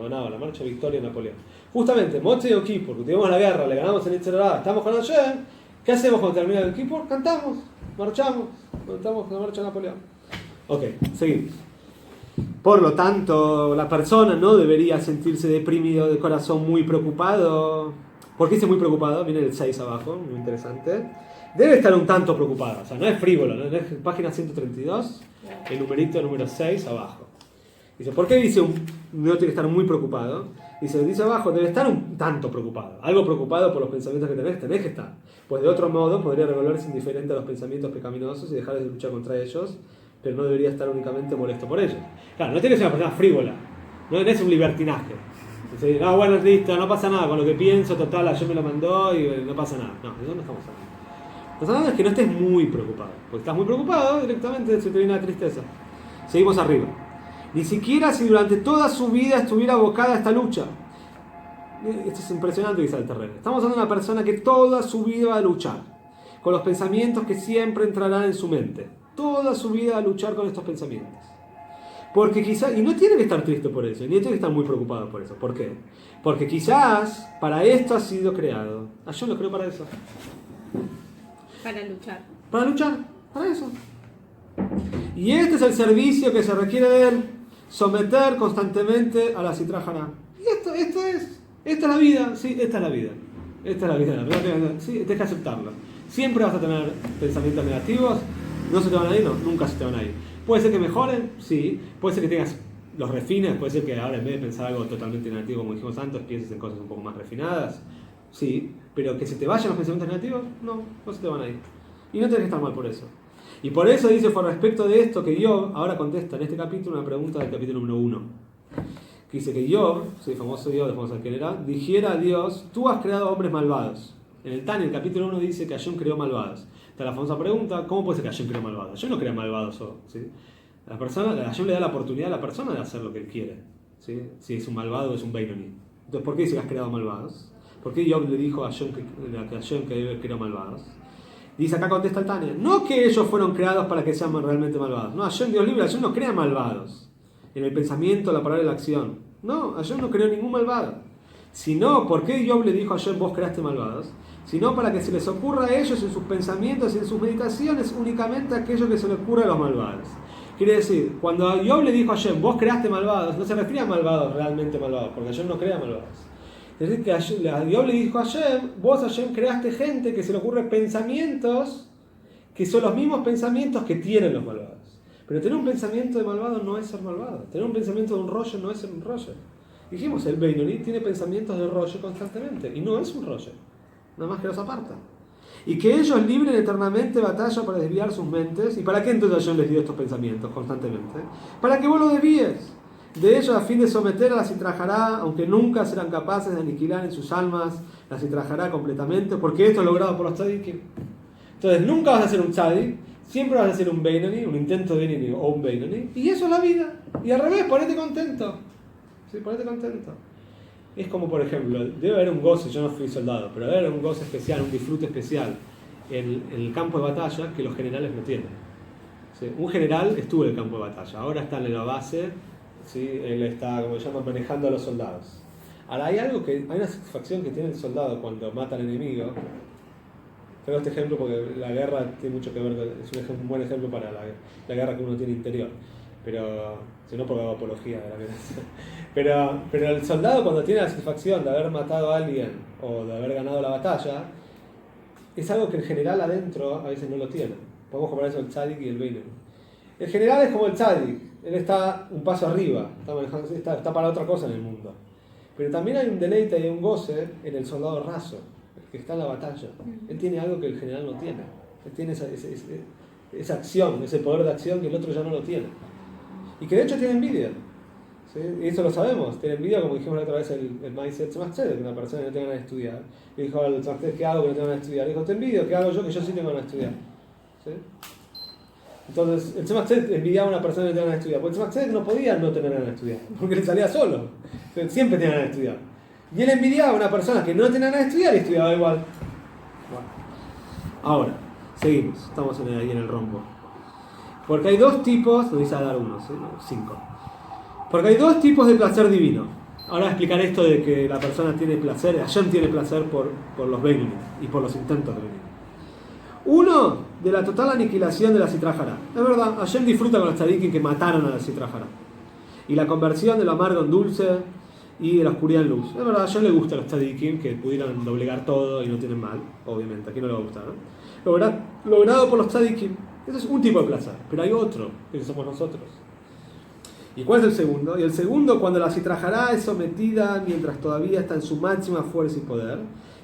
ganaba, la marcha de victoria de Napoleón. Justamente, Motzi Yom Kippur, que tuvimos la guerra, le ganamos en Yitzhak, estamos con Hashem, ¿qué hacemos cuando termina el Kippur? Cantamos, marchamos, cantamos con la marcha de Napoleón. Ok, seguimos. Por lo tanto, la persona no debería sentirse deprimido de corazón, muy preocupado. ¿Por qué dice muy preocupado? Viene el 6 abajo, muy interesante. Debe estar un tanto preocupado, o sea, no es frívolo, ¿no? Es página 132, el numerito número 6 abajo. Dice, ¿por qué dice no tiene que estar muy preocupado? Dice abajo, debe estar un tanto preocupado. Algo preocupado por los pensamientos que tenés que estar. Pues de otro modo podría revolverse indiferente a los pensamientos pecaminosos y dejar de luchar contra ellos, pero no debería estar únicamente molesto por ellos. Claro, no tienes una persona frívola, no es un libertinaje. Dice, no, bueno, listo, no pasa nada con lo que pienso, total, ayer me lo mandó y no pasa nada. No, de eso no estamos hablando. Estamos hablando es que no estés muy preocupado, porque estás muy preocupado, directamente se te viene la tristeza. Seguimos arriba. Ni siquiera si durante toda su vida estuviera abocada a esta lucha. Esto es impresionante, dice el terreno. Estamos hablando de una persona que toda su vida va a luchar, con los pensamientos que siempre entrarán en su mente. Toda su vida a luchar con estos pensamientos. Porque quizás, y no tiene que estar triste por eso, ni tiene que estar muy preocupado por eso. ¿Por qué? Porque quizás para esto ha sido creado. Yo lo creo para eso. Para luchar. Para luchar, para eso. Y este es el servicio que se requiere de él, someter constantemente a la Sitra Hará. Y esta es la vida, sí, esta es la vida. Esta es la vida, sí, tienes que aceptarlo. Siempre vas a tener pensamientos negativos. ¿No se te van a ir? No, nunca se te van a ir. ¿Puede ser que mejoren? Sí. ¿Puede ser que tengas los refines? ¿Puede ser que ahora en vez de pensar algo totalmente negativo, como dijimos antes, pienses en cosas un poco más refinadas? Sí. ¿Pero que se te vayan los pensamientos negativos? No, no se te van a ir. Y no tienes que estar mal por eso. Y por eso dice, por respecto de esto, que Job ahora contesta en este capítulo una pregunta del capítulo número 1. Que dice que Job, sí, famoso Dios, famoso quién era, dijera a Dios, tú has creado hombres malvados. En el Tania, el capítulo 1 dice que Hashem creó malvados. Está la famosa pregunta, ¿cómo puede ser que Hashem creó malvados? Hashem no crea malvados, ¿sí? Hashem le da la oportunidad a la persona de hacer lo que él quiere, ¿sí? Si es un malvado o es un Beinoni. Entonces, ¿por qué dice que has creado malvados? ¿Por qué Job le dijo a Hashem que creó malvados? Dice acá, contesta el Tania, no que ellos fueron creados para que sean realmente malvados. No, Hashem, Dios libre, Hashem no crea malvados. En el pensamiento, la palabra y la acción. No, Hashem no creó ningún malvado. Sino, ¿por qué Job le dijo a Hashem, vos creaste malvados? Sino para que se les ocurra a ellos en sus pensamientos y en sus meditaciones únicamente aquello que se les ocurre a los malvados. Quiere decir, cuando Job le dijo a Hashem, vos creaste malvados, no se refiere a malvados, realmente malvados, porque Hashem no crea malvados. Es decir, que Job le dijo a Hashem, vos Hashem creaste gente que se le ocurre pensamientos que son los mismos pensamientos que tienen los malvados. Pero tener un pensamiento de malvado no es ser malvado. Tener un pensamiento de un rollo no es ser un rollo. Dijimos, el Beinoni tiene pensamientos de rollo constantemente y no es un rollo. Nada más que los aparta. Y que ellos libren eternamente batalla para desviar sus mentes. ¿Y para qué entonces yo les dio estos pensamientos constantemente? Para que vos lo desvíes de ellos a fin de someter a la Sitra Hará, aunque nunca serán capaces de aniquilar en sus almas la Sitra Hará completamente, porque esto es logrado por los tzadikim. Entonces nunca vas a ser un tzadik, siempre vas a ser un Beinoni, un intento de Beinoni o un Beinoni, y eso es la vida. Y al revés, ponete contento. Sí, ponete contento. Es como, por ejemplo, debe haber un goce, yo no fui soldado, pero debe haber un goce especial, un disfrute especial en el campo de batalla que los generales no tienen. ¿Sí? Un general estuvo en el campo de batalla, ahora está en la base, ¿sí? Él está, como se llama, manejando a los soldados. Ahora hay una satisfacción que tiene el soldado cuando mata al enemigo. Traigo este ejemplo porque la guerra tiene mucho que ver, es un buen ejemplo para la guerra que uno tiene interior. Pero, si no, porque hago apología de la violencia. Pero el soldado, cuando tiene la satisfacción de haber matado a alguien o de haber ganado la batalla, es algo que el general adentro a veces no lo tiene. Podemos comparar eso el tzadik y el Beinoni. El general es como el tzadik, él está un paso arriba, está para otra cosa en el mundo. Pero también hay un deleite y un goce en el soldado raso, el que está en la batalla. Él tiene algo que el general no tiene. Él tiene esa acción, ese poder de acción que el otro ya no lo tiene. Y que de hecho tiene envidia. ¿Sí? Y eso lo sabemos. Tiene envidia, como dijimos la otra vez, el Maiset Tzemach Tzedek, que una persona que no tenga ganas de estudiar. Y dijo al Tzemach Tzedek, ¿qué hago que no tengo ganas de estudiar? Y dijo, te envidio, ¿qué hago yo que yo sí tengo ganas de estudiar? ¿Sí? Entonces, el Tzemach Tzedek envidiaba a una persona que no tenía ganas de estudiar. Porque el Tzemach Tzedek no podía no tener ganas de estudiar, porque le salía solo. Entonces, siempre tenía ganas de estudiar. Y él envidiaba a una persona que no tenía ganas de estudiar y estudiaba igual. Bueno. Ahora, seguimos. Estamos ahí en el rombo. Porque hay dos tipos, nos dice a dar uno, ¿sí? No, 5. Porque hay dos tipos de placer divino. Ahora voy a explicar esto de que la persona tiene placer, Hashem tiene placer por los Beinoni y por los intentos de Beinoni. Uno, de la total aniquilación de la Sitra Hará. Es verdad, Hashem disfruta con los tzadikim que mataron a la Sitra Hará. Y la conversión de lo amargo en dulce y de la oscuridad en luz. Es verdad, a Hashem le gusta a los tzadikim que pudieran doblegar todo y no tienen mal, obviamente, aquí no le va a gustar, ¿no? Logrado por los tzadikim. Ese es un tipo de placer, pero hay otro, que somos nosotros. ¿Y cuál es el segundo? Y el segundo, cuando la Sitra Hará es sometida mientras todavía está en su máxima fuerza y poder,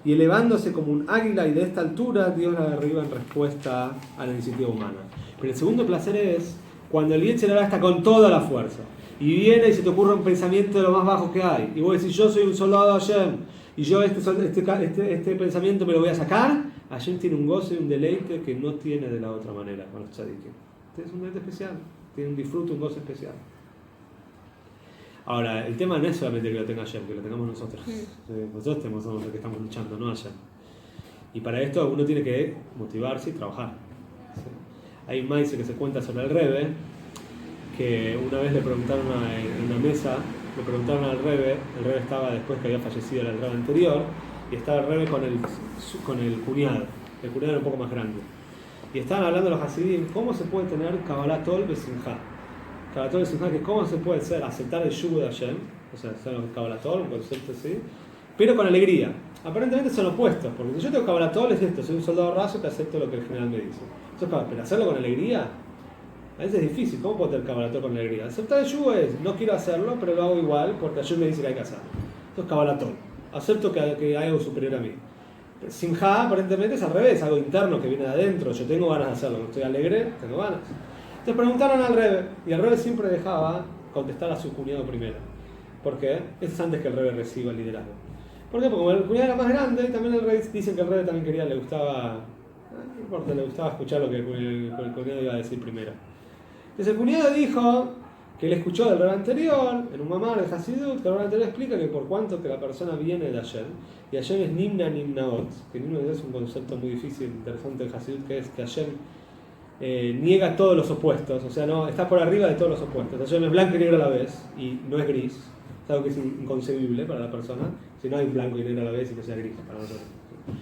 y elevándose como un águila, y de esta altura Dios la derriba en respuesta a la iniciativa humana. Pero el segundo placer es cuando el Yetzer Hará está con toda la fuerza, y viene y se te ocurre un pensamiento de lo más bajo que hay, y vos decís, yo soy un soldado de Hashem, y yo este pensamiento me lo voy a sacar. Hashem tiene un goce y un deleite que no tiene de la otra manera con los tzadikim. Es un deleite especial, tiene un disfrute, un goce especial. Ahora, el tema no es solamente que lo tenga Hashem, que lo tengamos nosotros. Nosotros somos los que estamos luchando, no Hashem. Y para esto uno tiene que motivarse y trabajar. Hay un maíz que se cuenta sobre el Rebbe, que una vez le preguntaron en una mesa, le preguntaron al Rebbe, el Rebbe estaba después que había fallecido el Rebbe anterior, y estaba el Rebbe con el cuñado era un poco más grande. Y estaban hablando los Hasidim, ¿cómo se puede tener Kabbalah Tol Besimcha? Kabbalah Tol Besimcha, que cómo se puede aceptar el yugo de Hashem, o sea, ser Kabbalah Tol, un concepto así, pero con alegría. Aparentemente son opuestos, porque si yo tengo Kabbalah Tol es esto, soy un soldado raso que acepto lo que el general me dice. Entonces, pero hacerlo con alegría, a veces es difícil. ¿Cómo puedo tener Kabbalah Tol con alegría? Aceptar el yugo es, no quiero hacerlo, pero lo hago igual porque Hashem me dice que hay que hacerlo. Esto es Kabbalah Tol. Acepto que hay algo superior a mí. Simha aparentemente es al revés, algo interno que viene de adentro. Yo tengo ganas de hacerlo, estoy alegre, tengo ganas. Entonces preguntaron al Rebbe, y el Rebbe siempre dejaba contestar a su cuñado primero. ¿Por qué? Eso es antes que el Rebbe reciba el liderazgo. ¿Por qué? Porque como el cuñado era más grande, también el Rebbe, dicen que el Rebbe también quería, le gustaba escuchar lo que el cuñado iba a decir primero. Entonces el cuñado dijo que él escuchó del Rebbe anterior, en un mamar de Hasidut, que el Rebbe anterior explica que por cuanto que la persona viene de Hashem, y Hashem es Nimna Nimnaot, que Nimna es un concepto muy difícil, interesante de Hasidut, que es que Hashem niega todos los opuestos, o sea, no está por arriba de todos los opuestos. Hashem es blanco y negro a la vez, y no es gris, es algo que es inconcebible para la persona, si no hay blanco y negro a la vez y que sea gris para nosotros.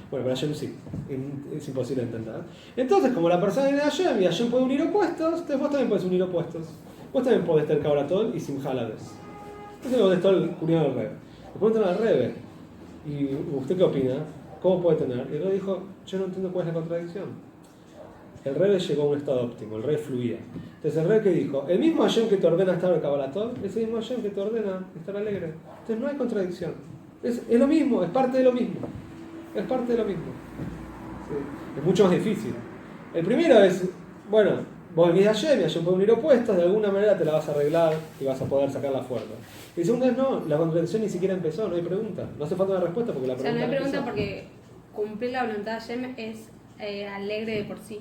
Bueno, para Hashem sí, es imposible de entender. Entonces, como la persona viene de Hashem y Hashem puede unir opuestos, entonces vos también podés unir opuestos. Vos también podés tener Kabbalah Tol y Simcha a la vez. Entonces vos tenés el cuñado del Rebbe. Le preguntan al Rebbe, ¿y usted qué opina? ¿Cómo puede tener? Y el Rebbe dijo, yo no entiendo cuál es la contradicción. El Rebbe llegó a un estado óptimo, el Rebbe fluía. Entonces el Rebbe que dijo, el mismo Hashem que te ordena estar en Kabbalah Tol, es el mismo Hashem que te ordena estar alegre. Entonces no hay contradicción. Es lo mismo, es parte de lo mismo. Es parte de lo mismo. Sí. Es mucho más difícil. El primero es, bueno, vos venís a Hashem y Hashem puede unir opuestos, de alguna manera te la vas a arreglar y vas a poder sacar la fuerza. Y el segundo es no, la contradicción ni siquiera empezó, no hay pregunta. No hace falta una respuesta porque la pregunta no hay pregunta empezó. porque cumplir la voluntad de Hashem es alegre de por sí.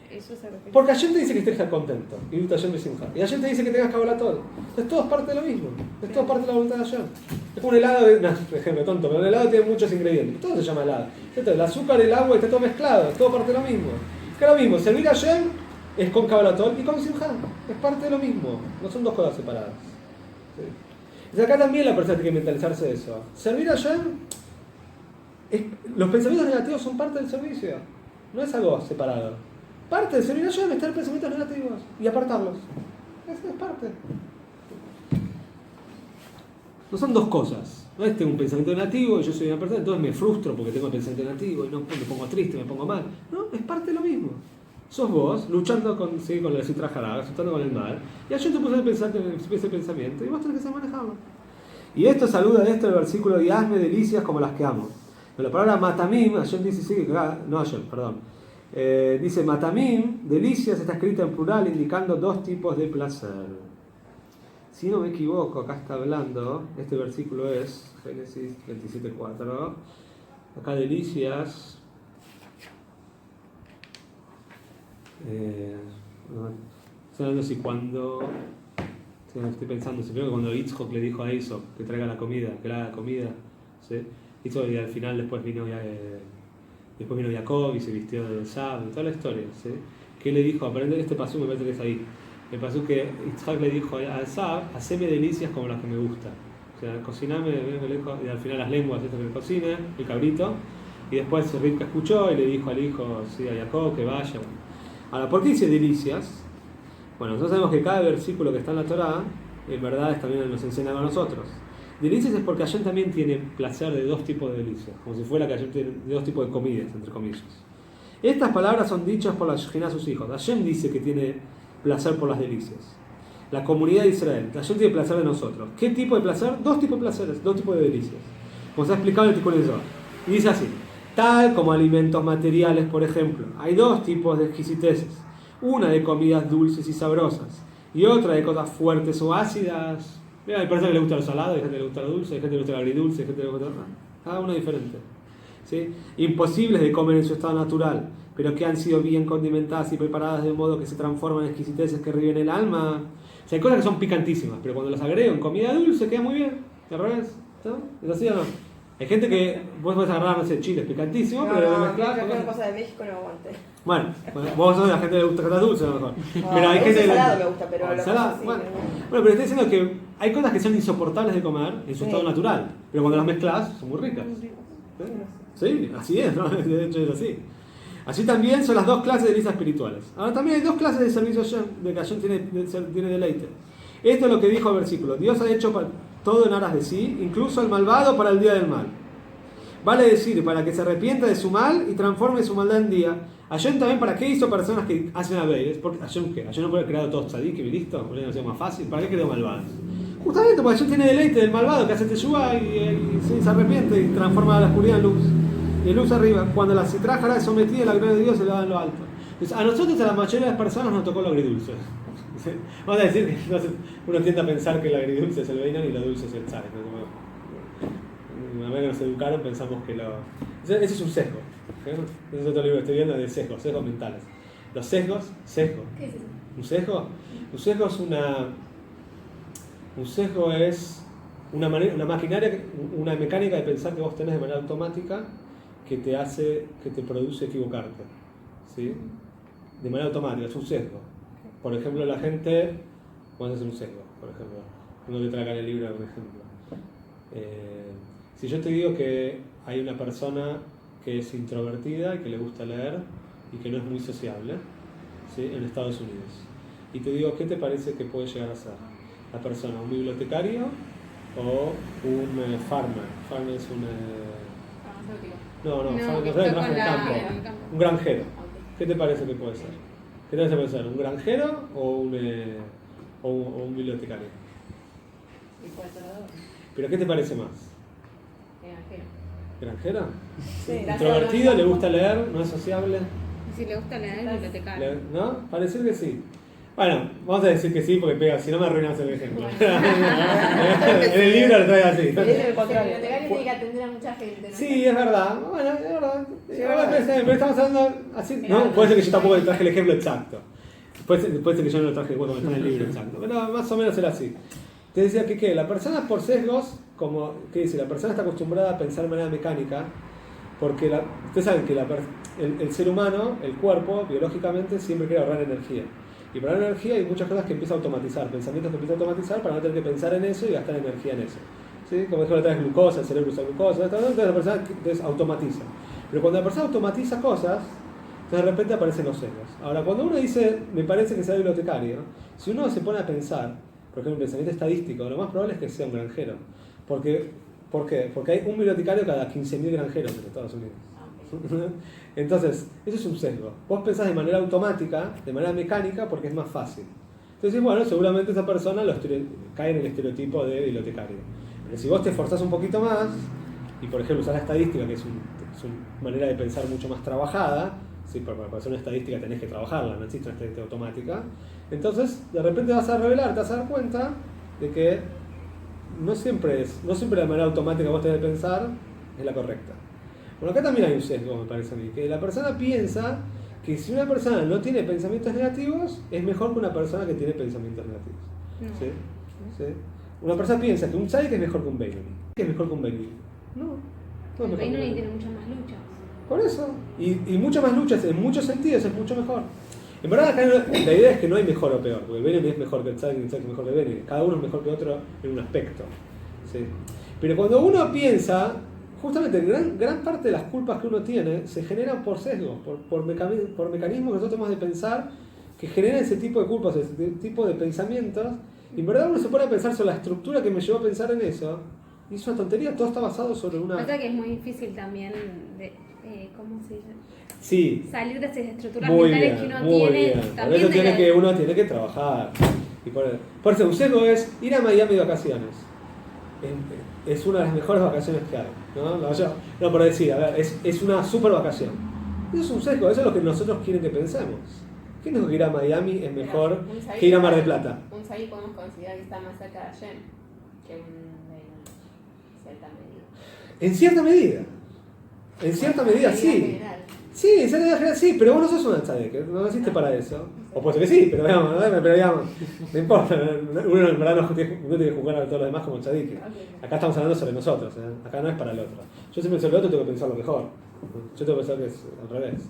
Eso se refiere. Porque Hashem te dice que estés contento. Y Hashem te dice que tengas Kabbalat Ol. Entonces todo es parte de lo mismo. Es todo parte de la voluntad de Hashem. Es como un helado de... No, por ejemplo, tonto, pero un helado tiene muchos ingredientes. Todo se llama helado. El azúcar, el agua, está todo mezclado. Es todo parte de lo mismo. Es que lo mismo, servir a Hashem es con Kabbalat Ol y con Simcha. Es parte de lo mismo. No son dos cosas separadas. ¿Sí? Entonces acá también la persona tiene que mentalizarse de eso. Servir a Hashem... Los pensamientos negativos son parte del servicio. No es algo separado. Parte de servir a Hashem es tener pensamientos negativos y apartarlos. Eso es parte. No son dos cosas. No es tengo un pensamiento negativo y yo soy una persona, entonces me frustro porque tengo pensamiento negativo y no me pongo triste, me pongo mal. No, es parte de lo mismo. Sos vos luchando con la Sitra Hará, luchando con el mal, y Hashem te puso ese pensamiento y vos tenés que saber manejarlo. Y esto saluda de esto el versículo de hazme delicias como las que amo. Pero la palabra matamim, Hashem dice, sí, no Hashem, perdón. Dice matamim, delicias, está escrita en plural indicando dos tipos de placer. Si no me equivoco, acá está hablando, este versículo es Génesis 27:4. Acá delicias, estoy hablando si cuando, estoy pensando, si primero cuando Yitzhak le dijo a Isaac que traiga la comida, que le haga comida, ¿sí? Isaac, y al final después vino Jacob y se vistió de Esaú, toda la historia, ¿sí? ¿Qué le dijo? Aprende este paso, me parece que es ahí. El paso que Yitzhak le dijo a Esaú, haceme delicias como las que me gustan. O sea, cociname, y al final las lenguas, esto que le cocina, el cabrito. Y después Rivka escuchó y le dijo al hijo, sí, a Jacob, que vaya. Ahora, ¿por qué dice delicias? Bueno, nosotros sabemos que cada versículo que está en la Torá, en verdad también nos enseña a nosotros. Delicias es porque Hashem también tiene placer de dos tipos de delicias, como si fuera que Hashem tiene dos tipos de comidas, entre comillas. Estas palabras son dichas por la Shejina a sus hijos. Hashem dice que tiene placer por las delicias. La comunidad de Israel, Hashem tiene placer de nosotros. ¿Qué tipo de placer? Dos tipos de placeres, dos tipos de delicias. Como se ha explicado en el Tikkun Zohar. Y dice así, tal como alimentos materiales, por ejemplo, hay dos tipos de exquisiteces. Una de comidas dulces y sabrosas, y otra de cosas fuertes o ácidas. Mira, hay personas que le gusta lo salado, hay gente que le gusta lo dulce, hay gente que le gusta lo agridulce, hay gente que le gusta... Cada uno diferente. ¿Sí? Imposibles de comer en su estado natural, pero que han sido bien condimentadas y preparadas de modo que se transforman en exquisiteces que reviven el alma. O sea, hay cosas que son picantísimas, pero cuando las agrego en comida dulce queda muy bien. ¿Al revés? ¿No? ¿Es así o no? Hay gente que vos podés agarrar, no sé, chile, es picantísimo, no, pero no, mezclar con cosas de México no aguante. Bueno, vos sos de la gente que le gusta cosas dulces a lo mejor. No, pero hay gente que salado me gusta, pero lo salado, así, bueno, pero estoy diciendo que hay cosas que son insoportables de comer en su estado natural, pero cuando las mezclas son muy ricas. Sí, así es, ¿no? De hecho es así. Así también son las dos clases de delicias espirituales. Ahora también hay dos clases de servicio de que Hashem tiene deleite. Esto es lo que dijo el versículo. Dios ha hecho todo en aras de sí, incluso el malvado para el día del mal. Vale decir, para que se arrepienta de su mal y transforme su maldad en día. Hashem también, ¿para qué hizo personas que hacen aveires? Porque Hashem, ¿qué? Hashem no puede crear todos tzadikim y listo, porque no sea más fácil. ¿Para qué creó malvados? Justamente porque Hashem tiene deleite del malvado que hace teshuvá y se arrepiente y transforma la oscuridad en luz. Y luz arriba. Cuando la Sitra Hará es sometida a la gloria de Dios, se le da en lo alto. Entonces, a nosotros, a la mayoría de las personas, nos tocó lo agridulce. Vamos a decir que uno tiende a pensar que el agridulce es el Beinan y lo dulce es el tzar. Una vez que nos educaron pensamos que lo... Ese es un sesgo. Ese es otro libro que estoy viendo de sesgos mentales. Los sesgos, sesgo. ¿Qué es eso? ¿Un sesgo? Un sesgo es una maquinaria, una mecánica de pensar que vos tenés de manera automática que te produce equivocarte. ¿Sí? De manera automática, es un sesgo. Por ejemplo, la gente... ¿Cuándo es un sesgo? Por ejemplo, uno que trae acá en el libro, por ejemplo. Si yo te digo que hay una persona que es introvertida y que le gusta leer y que no es muy sociable, ¿sí? En Estados Unidos, y te digo, ¿qué te parece que puede llegar a ser la persona? ¿Un bibliotecario o un farmer? Farmer es un... farmer trabaja en el campo. Un granjero. ¿Qué te parece que puede ser? ¿Qué te parece que puede ser? ¿Un granjero o un bibliotecario? ¿Pero qué te parece más? ¿Granjero? Sí, ¿Introvertido? ¿Le gusta leer? ¿No es sociable? Si le gusta leer, bibliotecario. ¿No? Parece que sí. Bueno, vamos a decir que sí porque pega, si no me arruinas el ejemplo. En el libro lo trae así. Es el El contrario. bibliotecario tiene que atender a mucha gente, ¿no? Sí, es verdad. Bueno, es verdad. Sí, Ahora pero estamos hablando así. No, puede ser que yo tampoco traje el ejemplo exacto. Puede ser que yo no lo traje cuando está en el libro exacto. Pero más o menos era así. Te decía que ¿qué? La persona por sesgos, como, ¿qué dice? La persona está acostumbrada a pensar de manera mecánica, porque ustedes saben que el ser humano, el cuerpo, biológicamente, siempre quiere ahorrar energía. Y para ahorrar energía hay muchas cosas que empieza a automatizar, pensamientos que empieza a automatizar para no tener que pensar en eso y gastar energía en eso. ¿Sí? Como dijo la otra vez, glucosa, el cerebro usa glucosa, entonces la persona automatiza. Pero cuando la persona automatiza cosas, entonces de repente aparecen los sesgos. Ahora, cuando uno dice, me parece que sea bibliotecario, si uno se pone a pensar, por ejemplo, un pensamiento estadístico, lo más probable es que sea un granjero. ¿Por qué? Porque hay un bibliotecario cada 15.000 granjeros en Estados Unidos. Entonces, eso es un sesgo. Vos pensás de manera automática, de manera mecánica, porque es más fácil. Entonces, bueno, seguramente esa persona cae en el estereotipo de bibliotecario. Pero si vos te esforzás un poquito más, y por ejemplo usás la estadística, que es una manera de pensar mucho más trabajada, ¿sí? Para hacer una estadística tenés que trabajarla, no existe una estadística automática, entonces de repente vas a revelar, te vas a dar cuenta de que no siempre de manera automática vos tenés que pensar es la correcta. Bueno, acá también hay un sesgo, me parece a mí, que la persona piensa que si una persona no tiene pensamientos negativos, es mejor que una persona que tiene pensamientos negativos. No. ¿Sí? ¿Sí? Una persona piensa que un tzadik es mejor que un Benoni. ¿Qué es mejor que un Benoni? No es El mejor que un Benoni Benoni. tiene muchas más luchas. Por eso. Y muchas más luchas, en muchos sentidos, es mucho mejor. En verdad, acá la idea es que no hay mejor o peor, porque el Benoni es mejor que el tzadik y el tzadik es mejor que el Benoni. Cada uno es mejor que otro en un aspecto. ¿Sí? Pero cuando uno piensa, justamente gran parte de las culpas que uno tiene se generan por sesgos, por mecanismos que nosotros tenemos de pensar que generan ese tipo de culpas, ese tipo de pensamientos. Y en verdad uno se pone a pensar sobre la estructura que me llevó a pensar en eso. Y es una tontería, todo está basado sobre una... Pasa que es muy difícil también de, ¿cómo se dice? Sí, Salir de esas estructuras muy mentales bien, que uno muy tiene. bien. Por También eso de uno tiene que trabajar. Y por eso un sesgo es ir a Miami de vacaciones. Es una de las mejores vacaciones que hay. No, por decir, a ver, es una super vacación. Eso es un sesgo, eso es lo que nosotros quieren que pensemos. ¿Quién dijo que ir a Miami es mejor que ir a Mar del Plata? Un Saí podemos considerar que está más cerca de Hashem que un Benoni, en cierta medida. En cierta medida. En cierta medida sí. General. Sí, en cierta medida general sí, pero vos no sos una tzaddik, no naciste para eso. O puede ser que sí, pero digamos, no importa. Uno en verdad no tiene que juzgar a todos los demás como tzaddik. Acá estamos hablando sobre nosotros, acá no es para el otro. Yo siempre sobre el otro tengo que pensar lo mejor. Yo tengo que pensar que es al revés.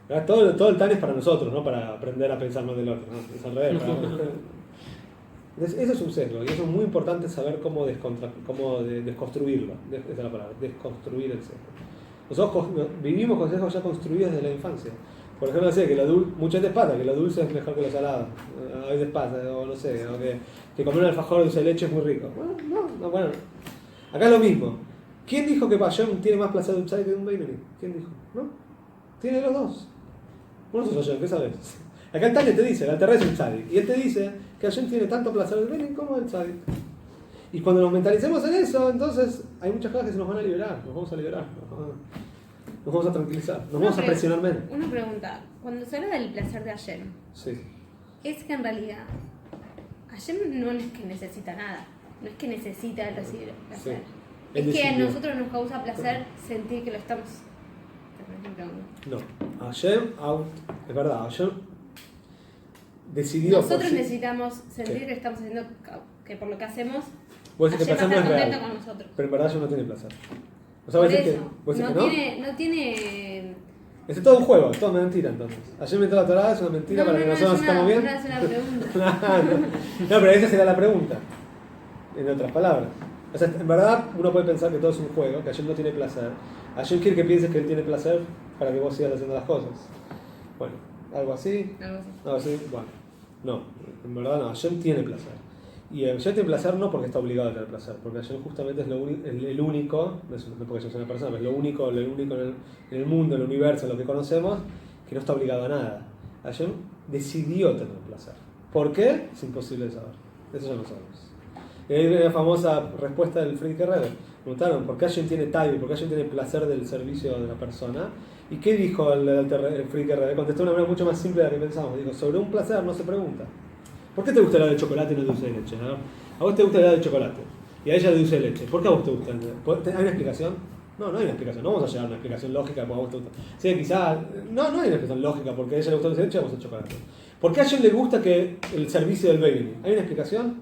Acá todo el TAN es para nosotros, no para aprender a pensar más del otro. ¿No? Es al revés. Entonces, eso es un sesgo, y eso es muy importante saber cómo desconstruirlo. Esa es la palabra, desconstruir el sesgo. Nosotros vivimos con sesgos ya construidos desde la infancia. Por ejemplo, no sé, muchas veces pasa que lo dulce es mejor que lo salado. A veces pasa, o no sé, o que comer un alfajor de dulce de leche es muy rico. Bueno. Acá es lo mismo. ¿Quién dijo que Hashem tiene más placer de un tzadik que de un Benoni? ¿Quién dijo? ¿No? Tiene los dos. Vos no sos Hashem, ¿qué sabes? Acá el Tanya te dice, el Alter Rebbe es un tzadik. Y él te dice que Hashem tiene tanto placer del Benoni como del tzadik. Y cuando nos mentalicemos en eso, entonces hay muchas cosas que se nos van a liberar. Nos vamos a liberar. Nos vamos a tranquilizar. Nos vamos a presionar menos. Una pregunta. Cuando se habla del placer de Hashem, Sí. es que en realidad Hashem no es que necesita nada. No es que necesita recibir placer. Sí. Es Él que a decidió. nosotros nos causa placer sentir que lo estamos... No. Hashem, es verdad, Hashem decidió. Nosotros por sí. necesitamos sentir ¿Qué? que estamos haciendo, que por lo que hacemos, Vos decís que Hashem placer no está es contento real. con nosotros. Pero en verdad Hashem no tiene placer. O sea, Por vos decís eso, que no. no tiene... Es todo un juego, todo mentira entonces. Hashem metió la Torah, es una mentira para que nosotros nos estamos bien. Es una pregunta. No, pero esa sería la pregunta. En otras palabras. O sea, en verdad uno puede pensar que todo es un juego, que Hashem no tiene placer. Hashem quiere que pienses que él tiene placer para que vos sigas haciendo las cosas. Bueno, algo así. Algo así, bueno. No, en verdad no, Hashem tiene placer. Y Hashem tiene placer no porque está obligado a tener placer, porque Hashem justamente es el único, no porque yo soy una persona, pero es el único en el mundo, en el universo, en lo que conocemos, que no está obligado a nada. Hashem decidió tener placer. ¿Por qué? Es imposible de saber. Eso ya lo sabemos. Y ahí viene la famosa respuesta del Frierdiker Rebbe. Preguntaron, ¿por qué Hashem tiene tabi? ¿Por qué Hashem tiene placer del servicio de la persona? ¿Y qué dijo el Frierdiker Rebbe? Contestó de una manera mucho más simple de la que pensamos. Dijo, sobre un placer no se pregunta. ¿Por qué te gusta el helado de chocolate y no el dulce de leche? ¿No? A vos te gusta el helado de chocolate y a ella el dulce de leche. ¿Por qué a vos te gusta? ¿Hay una explicación? No, no hay una explicación. No vamos a llegar a una explicación lógica de por qué a vos te gusta. Sí, quizás... No hay una explicación lógica porque a ella le gusta el dulce de leche y a vos el chocolate. ¿Por qué a Jen le gusta que el servicio del baby? ¿Hay una explicación?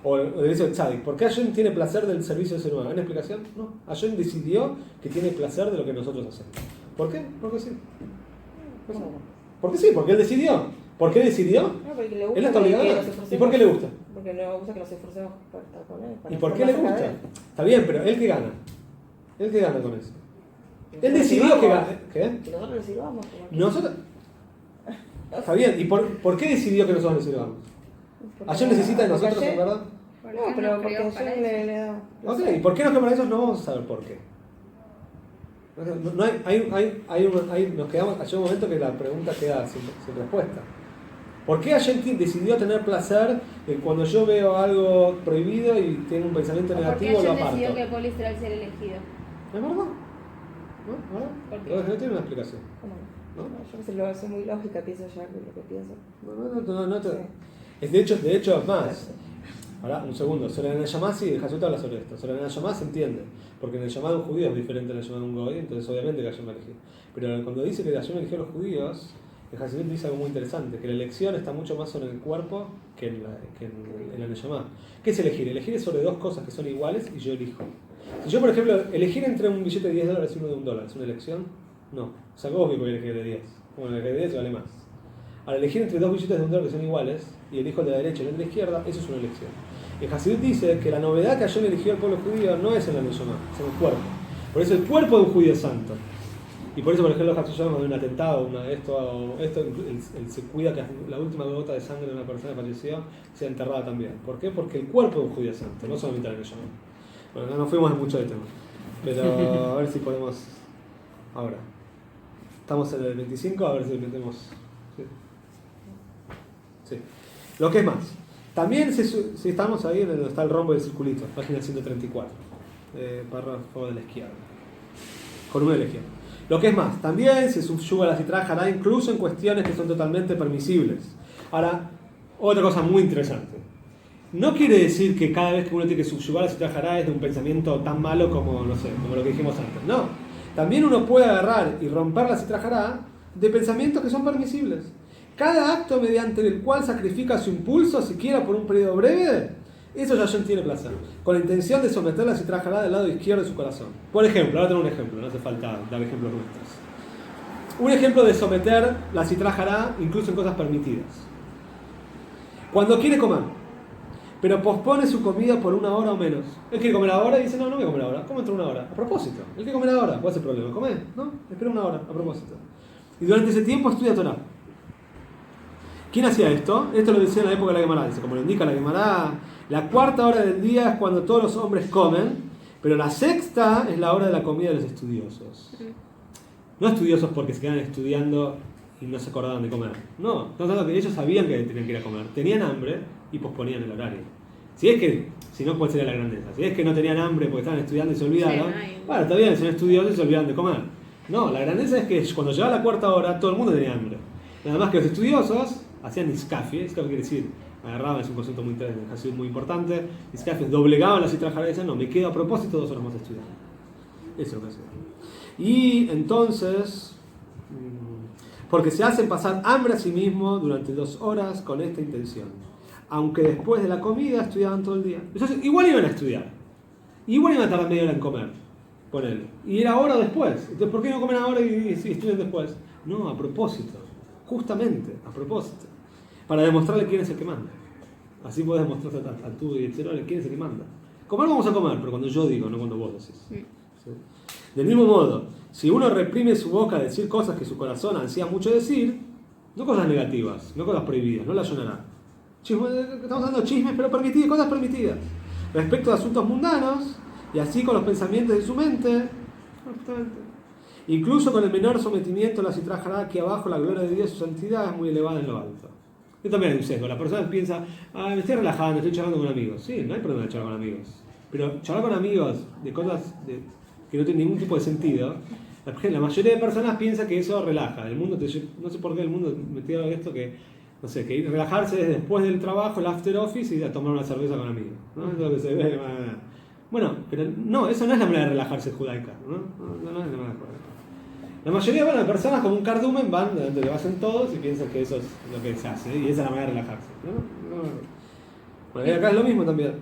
O el servicio del tzadik. ¿Por qué a Jen tiene placer del servicio del ser humano? ¿Hay una explicación? No. A Jen decidió que tiene placer de lo que nosotros hacemos. ¿Por qué? Porque sí. Porque sí, porque él decidió. ¿Por qué decidió? No, porque le gusta. Él está obligado. ¿Y por qué le gusta? Porque le gusta que nos esforcemos para estar con él. ¿Y por qué le gusta? Está bien, pero ¿él qué gana? ¿Él qué gana con eso? Él decidió que gana. ¿Qué? Que nosotros le sirvamos. Nosotros... Está bien, ¿y por qué decidió que nosotros le sirvamos? ¿Ayer necesita de nosotros, en verdad? No, pero porque ayer le da... Ok, ¿y por qué nos quedamos para ellos? No vamos a saber por qué. No nos quedamos, hay un momento que la pregunta queda sin respuesta. ¿Por qué ayer decidió tener placer cuando yo veo algo prohibido y tengo un pensamiento negativo, lo aparto? Porque decidió que Poli será el ser elegido. ¿Es verdad? ¿No? ¿Verdad? ¿Por qué? No tiene una explicación. No, yo que lo hace muy lógica, pienso ya que lo que pienso. No. De hecho, es más. Ahora, un segundo. Sobre el Neshama sí, Jesús habla sobre esto. Sobre el Neshama se entiende. Porque en el llamado de un judío es diferente al llamado de un goy, entonces obviamente que Hashem eligió. Pero cuando dice que Hashem eligió a los judíos, el Hasidut dice algo muy interesante, que la elección está mucho más sobre el cuerpo que en el Neshama. ¿Qué es elegir? Elegir es sobre dos cosas que son iguales y yo elijo. Si yo, por ejemplo, elegir entre un billete de $10 y uno de $1, ¿es una elección? No. O sea, obvio que voy a elegir de 10. Bueno, el de 10 vale más. Al elegir entre dos billetes de $1 que son iguales, y elijo el de la derecha y el de la izquierda, eso es una elección. El Hasidut dice que la novedad que Hashem eligió al pueblo judío no es en la Neshama, es en el cuerpo. Por eso el cuerpo de un judío es santo. Y por eso, por ejemplo, Hashem de un atentado, él se cuida que la última gota de sangre de una persona que falleció sea enterrada también. ¿Por qué? Porque el cuerpo de un judío es santo, no solamente la Neshama. Bueno, no nos fuimos mucho de tema. Pero a ver si podemos... Ahora. Estamos en el 25, a ver si metemos... Sí. Lo que es más. También si estamos ahí en donde está el rombo del circulito, página 134, párrafo de la izquierda, columna de la izquierda. Lo que es más, también se subyuga la citra hará incluso en cuestiones que son totalmente permisibles. Ahora, otra cosa muy interesante. No quiere decir que cada vez que uno tiene que subyugar la citra hará es de un pensamiento tan malo como, no sé, como lo que dijimos antes. No. También uno puede agarrar y romper la citra hará de pensamientos que son permisibles. Cada acto mediante el cual sacrifica su impulso, siquiera por un periodo breve, eso ya Hashem tiene placer, con la intención de someter la citra hará del lado izquierdo de su corazón. Por ejemplo, ahora tengo un ejemplo, no hace falta dar ejemplos nuestros. Un ejemplo de someter la citra hará incluso en cosas permitidas. Cuando quiere comer, pero pospone su comida por 1 hora o menos. Él quiere comer ahora y dice, no voy a comer ahora, como entre 1 hora, a propósito. Él quiere comer ahora, ¿cuál es el problema? ¿Come? No, espera 1 hora, a propósito. Y durante ese tiempo estudia Torah. ¿Quién hacía esto? Esto lo decía en la época de la Gemara. Dice, como lo indica la Gemara, la 4ª hora del día es cuando todos los hombres comen, pero la 6ª es la hora de la comida de los estudiosos. No estudiosos porque se quedan estudiando y no se acordaban de comer. No, estamos hablando que ellos sabían que tenían que ir a comer, tenían hambre y posponían el horario. Si no, ¿cuál sería la grandeza? Si es que no tenían hambre porque estaban estudiando y se olvidaron, bueno, está bien, son estudiosos y se olvidan de comer. No, la grandeza es que cuando llegaba la 4ª hora todo el mundo tenía hambre. Nada más que los estudiosos hacían iskafi. Iskafi quiere decir, agarraban, es un concepto muy importante. Iskafi doblegaban la citra hará y decían, no, me quedo a propósito 2 horas más estudiando. Eso es lo que hacían. Y entonces, porque se hacen pasar hambre a sí mismos durante 2 horas con esta intención. Aunque después de la comida estudiaban todo el día. Entonces, igual iban a estudiar. Igual iban a tardar media hora en comer. Ponele. Y era ahora o después. Entonces, ¿por qué no comen ahora y estudian después? No, a propósito. Justamente, a propósito. Para demostrarle quién es el que manda. Así puedes demostrarle a tú y etcétera quién es el que manda. Comer vamos a comer, pero cuando yo digo, no cuando vos decís. ¿Sí? Del mismo modo, si uno reprime su boca a decir cosas que su corazón ansía mucho decir, no cosas negativas, no cosas prohibidas, no la ayunará. Estamos dando chismes, pero permitidas, cosas permitidas. Respecto a asuntos mundanos, y así con los pensamientos de su mente, incluso con el menor sometimiento a la citra hará, que abajo la gloria de Dios y su santidad es muy elevada en lo alto. Esto también hay un sesgo. La persona piensa, me estoy relajando, estoy charlando con amigos. Sí, no hay problema de charlar con amigos. Pero charlar con amigos de cosas que no tienen ningún tipo de sentido, la mayoría de personas piensa que eso relaja. El mundo no sé por qué el mundo metió esto que no sé, que relajarse es después del trabajo, el after office, y ir a tomar una cerveza con amigos, ¿no? Es lo que se ve. Bueno, pero no, eso no es la manera de relajarse judaica, ¿no? No es la manera de judaica. La mayoría de personas como un cardumen van donde lo hacen todos y piensan que eso es lo que se hace, y esa es la manera de relajarse, ¿no? Bueno, y acá es lo mismo también.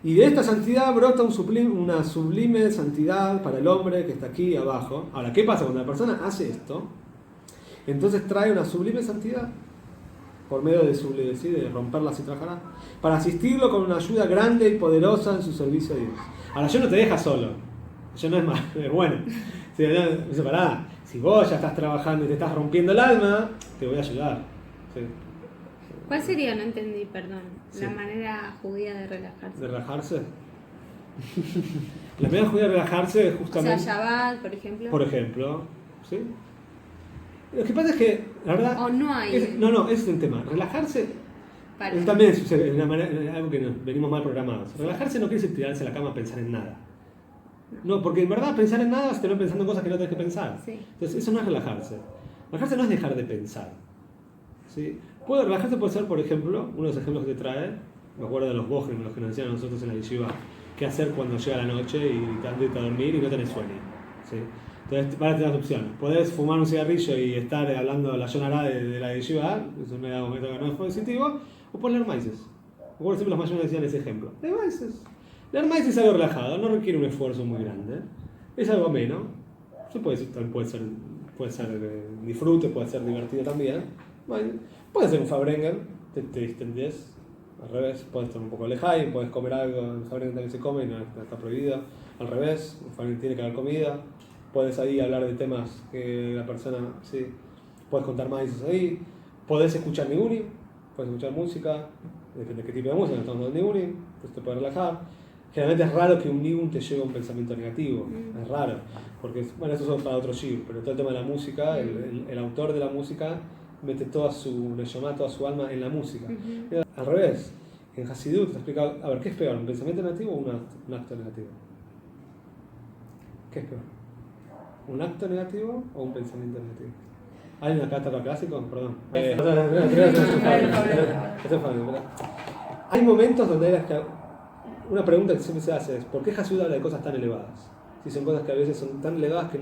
Y de esta santidad brota una sublime santidad para el hombre que está aquí abajo. Ahora, ¿qué pasa cuando la persona hace esto? Entonces trae una sublime santidad por medio de romper la citrajara, para asistirlo con una ayuda grande y poderosa en su servicio a Dios. Ahora, yo no te deja solo, yo no es más, es bueno. Dice, pará, si vos ya estás trabajando y te estás rompiendo el alma, te voy a ayudar. ¿Sí? ¿Cuál sería, no entendí, perdón, Sí. la manera judía de relajarse? ¿De relajarse? La manera judía de relajarse es O justamente... sea, Shabbat, por ejemplo. Por ejemplo, ¿sí? Lo que pasa es que, la verdad... O no hay... ese es el tema. Relajarse también es algo que venimos mal programados. Relajarse no quiere decir tirarse a la cama a pensar en nada. No, porque en verdad pensar en nada es tener pensando en cosas que no tenés que pensar. Sí. Entonces eso no es relajarse. Relajarse no es dejar de pensar. ¿Sí? Relajarse puede ser, por ejemplo, uno de los ejemplos que te trae, me acuerdo de los bojes, los que nos decían a nosotros en la yeshiva, qué hacer cuando llega la noche y te andas a dormir y no tenés sueño. ¿Sí? Entonces van a tener las opciones. Podés fumar un cigarrillo y estar hablando la yonará de la yeshiva, eso me da un momento que no es positivo, o por leer maices. Por ejemplo, los mayores decían ese ejemplo. Leer maices. Leer maices es algo relajado, no requiere un esfuerzo muy grande. Es algo ameno. Sí, puede ser disfrute, puede ser divertido también. Bueno, puede ser un Fabrengen, te distendés. Al revés, puedes tomar un poco de lejaim, puedes comer algo, el Fabrengen también se come y no está prohibido. Al revés, el Fabrengen tiene que haber comida. Puedes ahí hablar de temas que la persona, sí, puedes contar más ahí. Podés escuchar Nigunim, puedes escuchar música, depende de qué tipo de música, estamos hablando de Nigunim, pues te puede relajar. Generalmente es raro que un Nigum te lleve a un pensamiento negativo, es raro, porque, bueno, eso es para otro shir, pero todo el tema de la música, el autor de la música mete toda su neshama, toda su alma en la música. Al revés, en Hasidut te explica, a ver, ¿qué es peor, un pensamiento negativo o un acto negativo? ¿Qué es peor? ¿Un acto negativo o un pensamiento negativo? ¿Hay una cátedra clásico? Perdón. Hay momentos donde una pregunta que siempre se hace es ¿por qué Hasidut habla de cosas tan elevadas? Si son cosas que a veces son tan elevadas que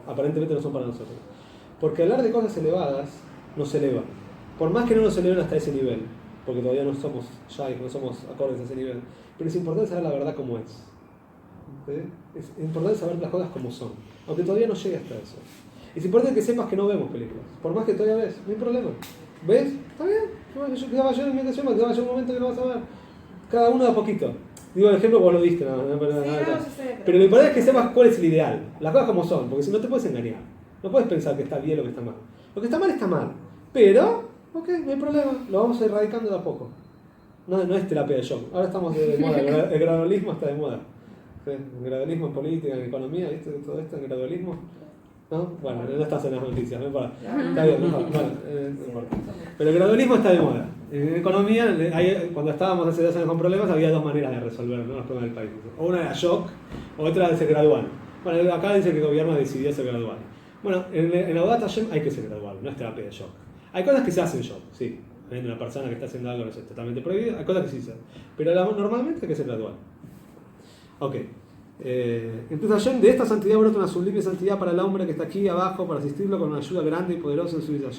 aparentemente no son para nosotros. Porque hablar de cosas elevadas nos eleva. Por más que no nos eleven hasta ese nivel, porque todavía no somos no somos acordes a ese nivel, pero es importante saber la verdad como es. ¿Sí? Es importante saber las cosas como son, aunque todavía no llegue hasta eso. Es importante que sepas que no vemos películas, por más que todavía ves, no hay problema. ¿Ves? Está bien, que va a llegar un momento que lo vas a ver. Cada uno de a poquito. Digo el ejemplo, vos lo diste, pero lo importante es que sepas cuál es el ideal, las cosas como son, porque si no te puedes engañar. No puedes pensar que está bien lo que está mal. Lo que está mal, pero, ok, no hay problema, lo vamos a ir erradicando de a poco. No es terapia de shock, ahora estamos de moda, el gradualismo está de moda. ¿Sí? El gradualismo en política, en economía, ¿viste? Todo esto, el gradualismo. ¿No? Bueno, no estás en las noticias, no importa. Está bien, no importa. Pero el gradualismo está de moda. En economía, cuando estábamos hace 2 años con problemas, había 2 maneras de resolver, ¿no?, los problemas del país. O una era shock, o otra de ser gradual. Bueno, acá dice que el gobierno decidió ser gradual. Bueno, en Avodat Hashem hay que ser gradual, no es terapia de shock. Hay cosas que se hacen shock, sí. Hay una persona que está haciendo algo que es totalmente prohibido, hay cosas que sí se hacen. Pero normalmente hay que ser gradual. Ok. Entonces Hashem, de esta santidad brota una sublime santidad para el hombre que está aquí abajo, para asistirlo con una ayuda grande y poderosa en su vida.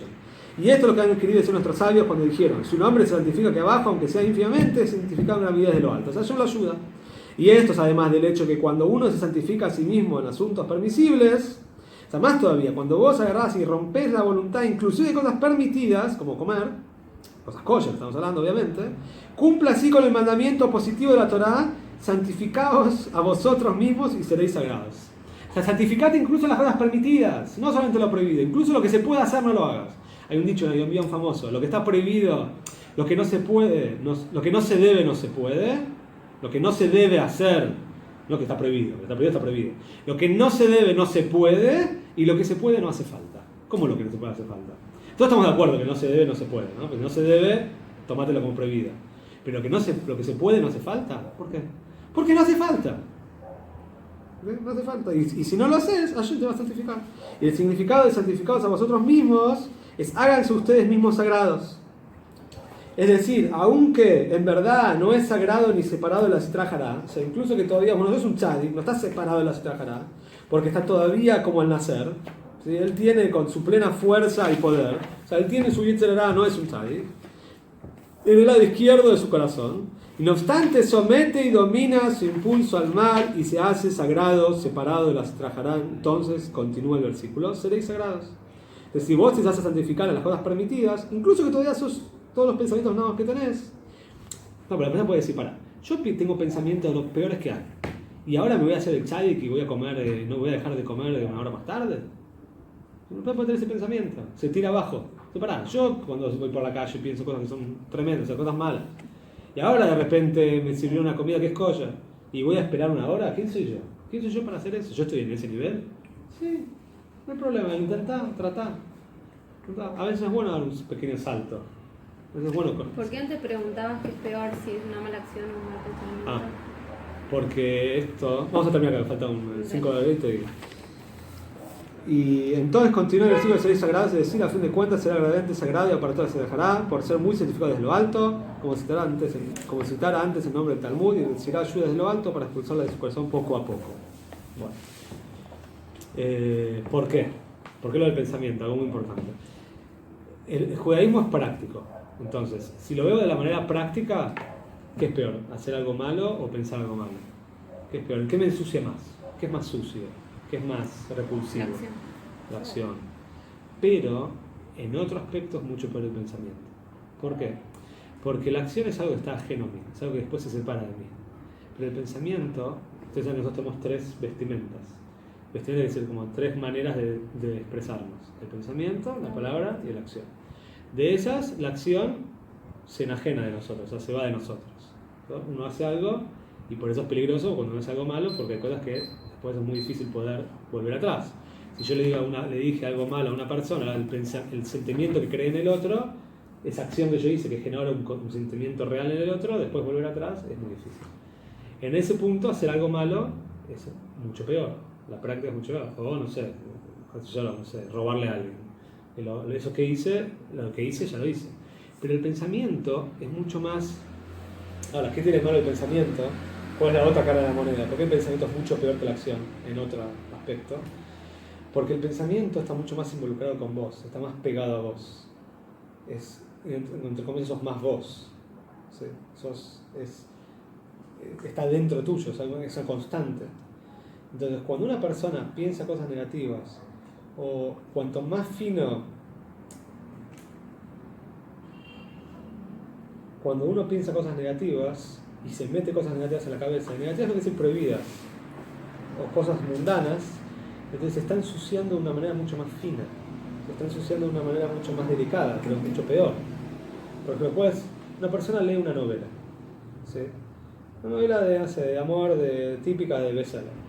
Y esto es lo que han querido decir nuestros sabios cuando dijeron: si un hombre se santifica aquí abajo, aunque sea ínfimamente, se santifica en la vida de lo alto. O sea, Hashem lo ayuda. Y esto es además del hecho que cuando uno se santifica a sí mismo en asuntos permisibles, o sea, más todavía, cuando vos agarrás y rompés la voluntad, inclusive de cosas permitidas, como comer, cosas kosher, estamos hablando obviamente, cumpla así con el mandamiento positivo de la Torá: santificaos a vosotros mismos y seréis sagrados. O sea, santificate incluso las cosas permitidas, no solamente lo prohibido, incluso lo que se puede hacer no lo hagas. Hay un dicho en el famoso: lo que está prohibido, lo que no se puede, lo que no se debe no se puede, lo que no se debe hacer, lo que está prohibido, lo que está prohibido está prohibido. Lo que no se debe no se puede, y lo que se puede no hace falta. ¿Cómo lo que no se puede hace falta? Todos estamos de acuerdo que no se debe no se puede, ¿no? Porque no se debe, tomátelo como prohibido. Pero lo que se puede no hace falta. ¿Por qué? Porque no hace falta. No hace falta. Y si no lo haces, Hashem te va a santificar. Y el significado de santificados a vosotros mismos es háganse ustedes mismos sagrados. Es decir, aunque en verdad no es sagrado ni separado de la Sitra Hará, o sea, incluso que todavía, bueno, no es un tzadik, no está separado de la Sitra Hará, porque está todavía como al nacer, ¿sí? Él tiene con su plena fuerza y poder, o sea, él tiene su Yetzer Hará, no es un tzadik, en el lado izquierdo de su corazón, y no obstante somete y domina su impulso al mal y se hace sagrado, separado de la Sitra Hará. Entonces, continúa el versículo, seréis sagrados. Es decir, vos te vas a santificar en las cosas permitidas, incluso que todavía sos todos los pensamientos nuevos que tenés. No, pero la persona puede decir, para, yo tengo pensamientos de los peores que hay, y ahora me voy a hacer el tzadik y voy a comer, no voy a dejar de comer una hora más tarde. No puede tener ese pensamiento, se tira abajo. Pará, yo cuando voy por la calle pienso cosas que son tremendas, cosas malas. Y ahora de repente me sirvió una comida que es kosher y voy a esperar una hora. ¿Quién soy yo? ¿Quién soy yo para hacer eso? ¿Yo estoy en ese nivel? Sí, no hay problema, intentá, tratá. A veces es bueno dar un pequeño salto. A veces es bueno con... ¿Por qué antes preguntabas qué es peor, si es una mala acción o un mal pensamiento? Porque esto... Vamos a terminar, que me falta 5 de y entonces continúa el versículo de seréis sagrados, es decir, a fin de cuentas será verdaderamente sagrado y apartado se dejará por ser muy santificado desde lo alto, como citara antes el nombre del Talmud, y recibirá ayuda desde lo alto para expulsarla de su corazón poco a poco. Bueno. ¿Por qué? ¿Por qué lo del pensamiento? Algo muy importante. El judaísmo es práctico. Entonces, si lo veo de la manera práctica, ¿qué es peor? ¿Hacer algo malo o pensar algo malo? ¿Qué es peor? ¿Qué me ensucia más? ¿Qué es más sucio? ¿Qué es más repulsivo? La acción. Pero en otro aspecto es mucho peor el pensamiento. ¿Por qué? Porque la acción es algo que está ajeno a mí, es algo que después se separa de mí. Pero el pensamiento, ustedes saben que nosotros tenemos 3 vestimentas. Vestimentas es decir, como 3 maneras de expresarnos: el pensamiento, la palabra y la acción. De esas, la acción se enajena de nosotros, o sea, se va de nosotros, ¿no? Uno hace algo y por eso es peligroso cuando uno hace algo malo, porque hay cosas que después es muy difícil poder volver atrás. Si yo le dije algo malo a una persona, el sentimiento que creé en el otro, esa acción que yo hice que genera un sentimiento real en el otro, después volver atrás es muy difícil. En ese punto, hacer algo malo es mucho peor. La práctica es mucho peor. O no sé, robarle a alguien. Eso que hice, lo que hice ya lo hice. Pero el pensamiento es mucho más... Ahora, ¿qué tiene malo el pensamiento? ¿Cuál es la otra cara de la moneda? ¿Por qué el pensamiento es mucho peor que la acción en otro aspecto? Porque el pensamiento está mucho más involucrado con vos, está más pegado a vos. Entre comillas, sos más vos. ¿Sí? Está dentro tuyo, es una constante. Entonces, cuando una persona piensa cosas negativas, o cuanto más fino, cuando uno piensa cosas negativas y se mete cosas negativas en la cabeza, negativas no quiere decir prohibidas, o cosas mundanas, entonces se está ensuciando de una manera mucho más fina, se está ensuciando de una manera mucho más delicada, pero mucho peor. Por ejemplo, una persona lee una novela, ¿sí? Una novela de amor, típica de bestseller.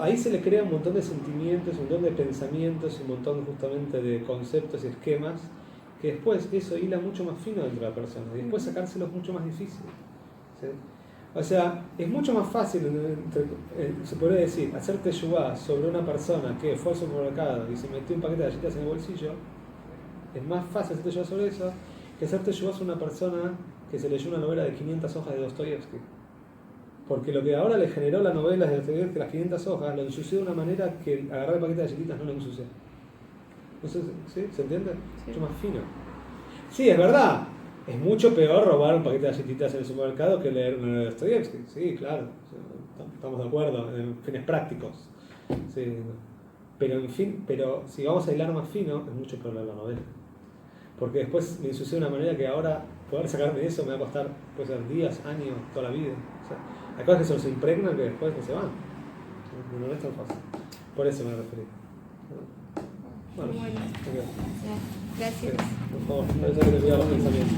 Ahí se le crea un montón de sentimientos, un montón de pensamientos, un montón justamente de conceptos y esquemas, que después eso hila mucho más fino dentro de la persona, y después sacárselo es mucho más difícil, ¿sí? O sea, es mucho más fácil, se podría decir, hacer teshuvá sobre una persona que fue al supermercado y se metió un paquete de galletas en el bolsillo. Es más fácil hacer teshuvá sobre eso que hacer teshuvá sobre una persona que se leyó una novela de 500 hojas de Dostoyevsky. Porque lo que ahora le generó la novela de Dostoyevsky, las 500 hojas, lo ensució de una manera que agarrar el paquete de galletitas no lo ensució. ¿Sí? ¿Se entiende? Sí. Mucho más fino. Sí, es verdad. Es mucho peor robar un paquete de galletitas en el supermercado que leer una novela de Dostoyevsky. Sí, claro. Estamos de acuerdo, en fines prácticos. Sí. Pero si vamos a hilar más fino, es mucho peor leer la novela. Porque después me ensucié de una manera que ahora poder sacarme de eso me va a costar, puede ser días, años, toda la vida. O sea, hay cosas que se nos impregnan que después no se van. No es tan fácil. Por eso me referí. Bueno, bueno. okay. Gracias. Por favor, no les olvidé los pensamientos.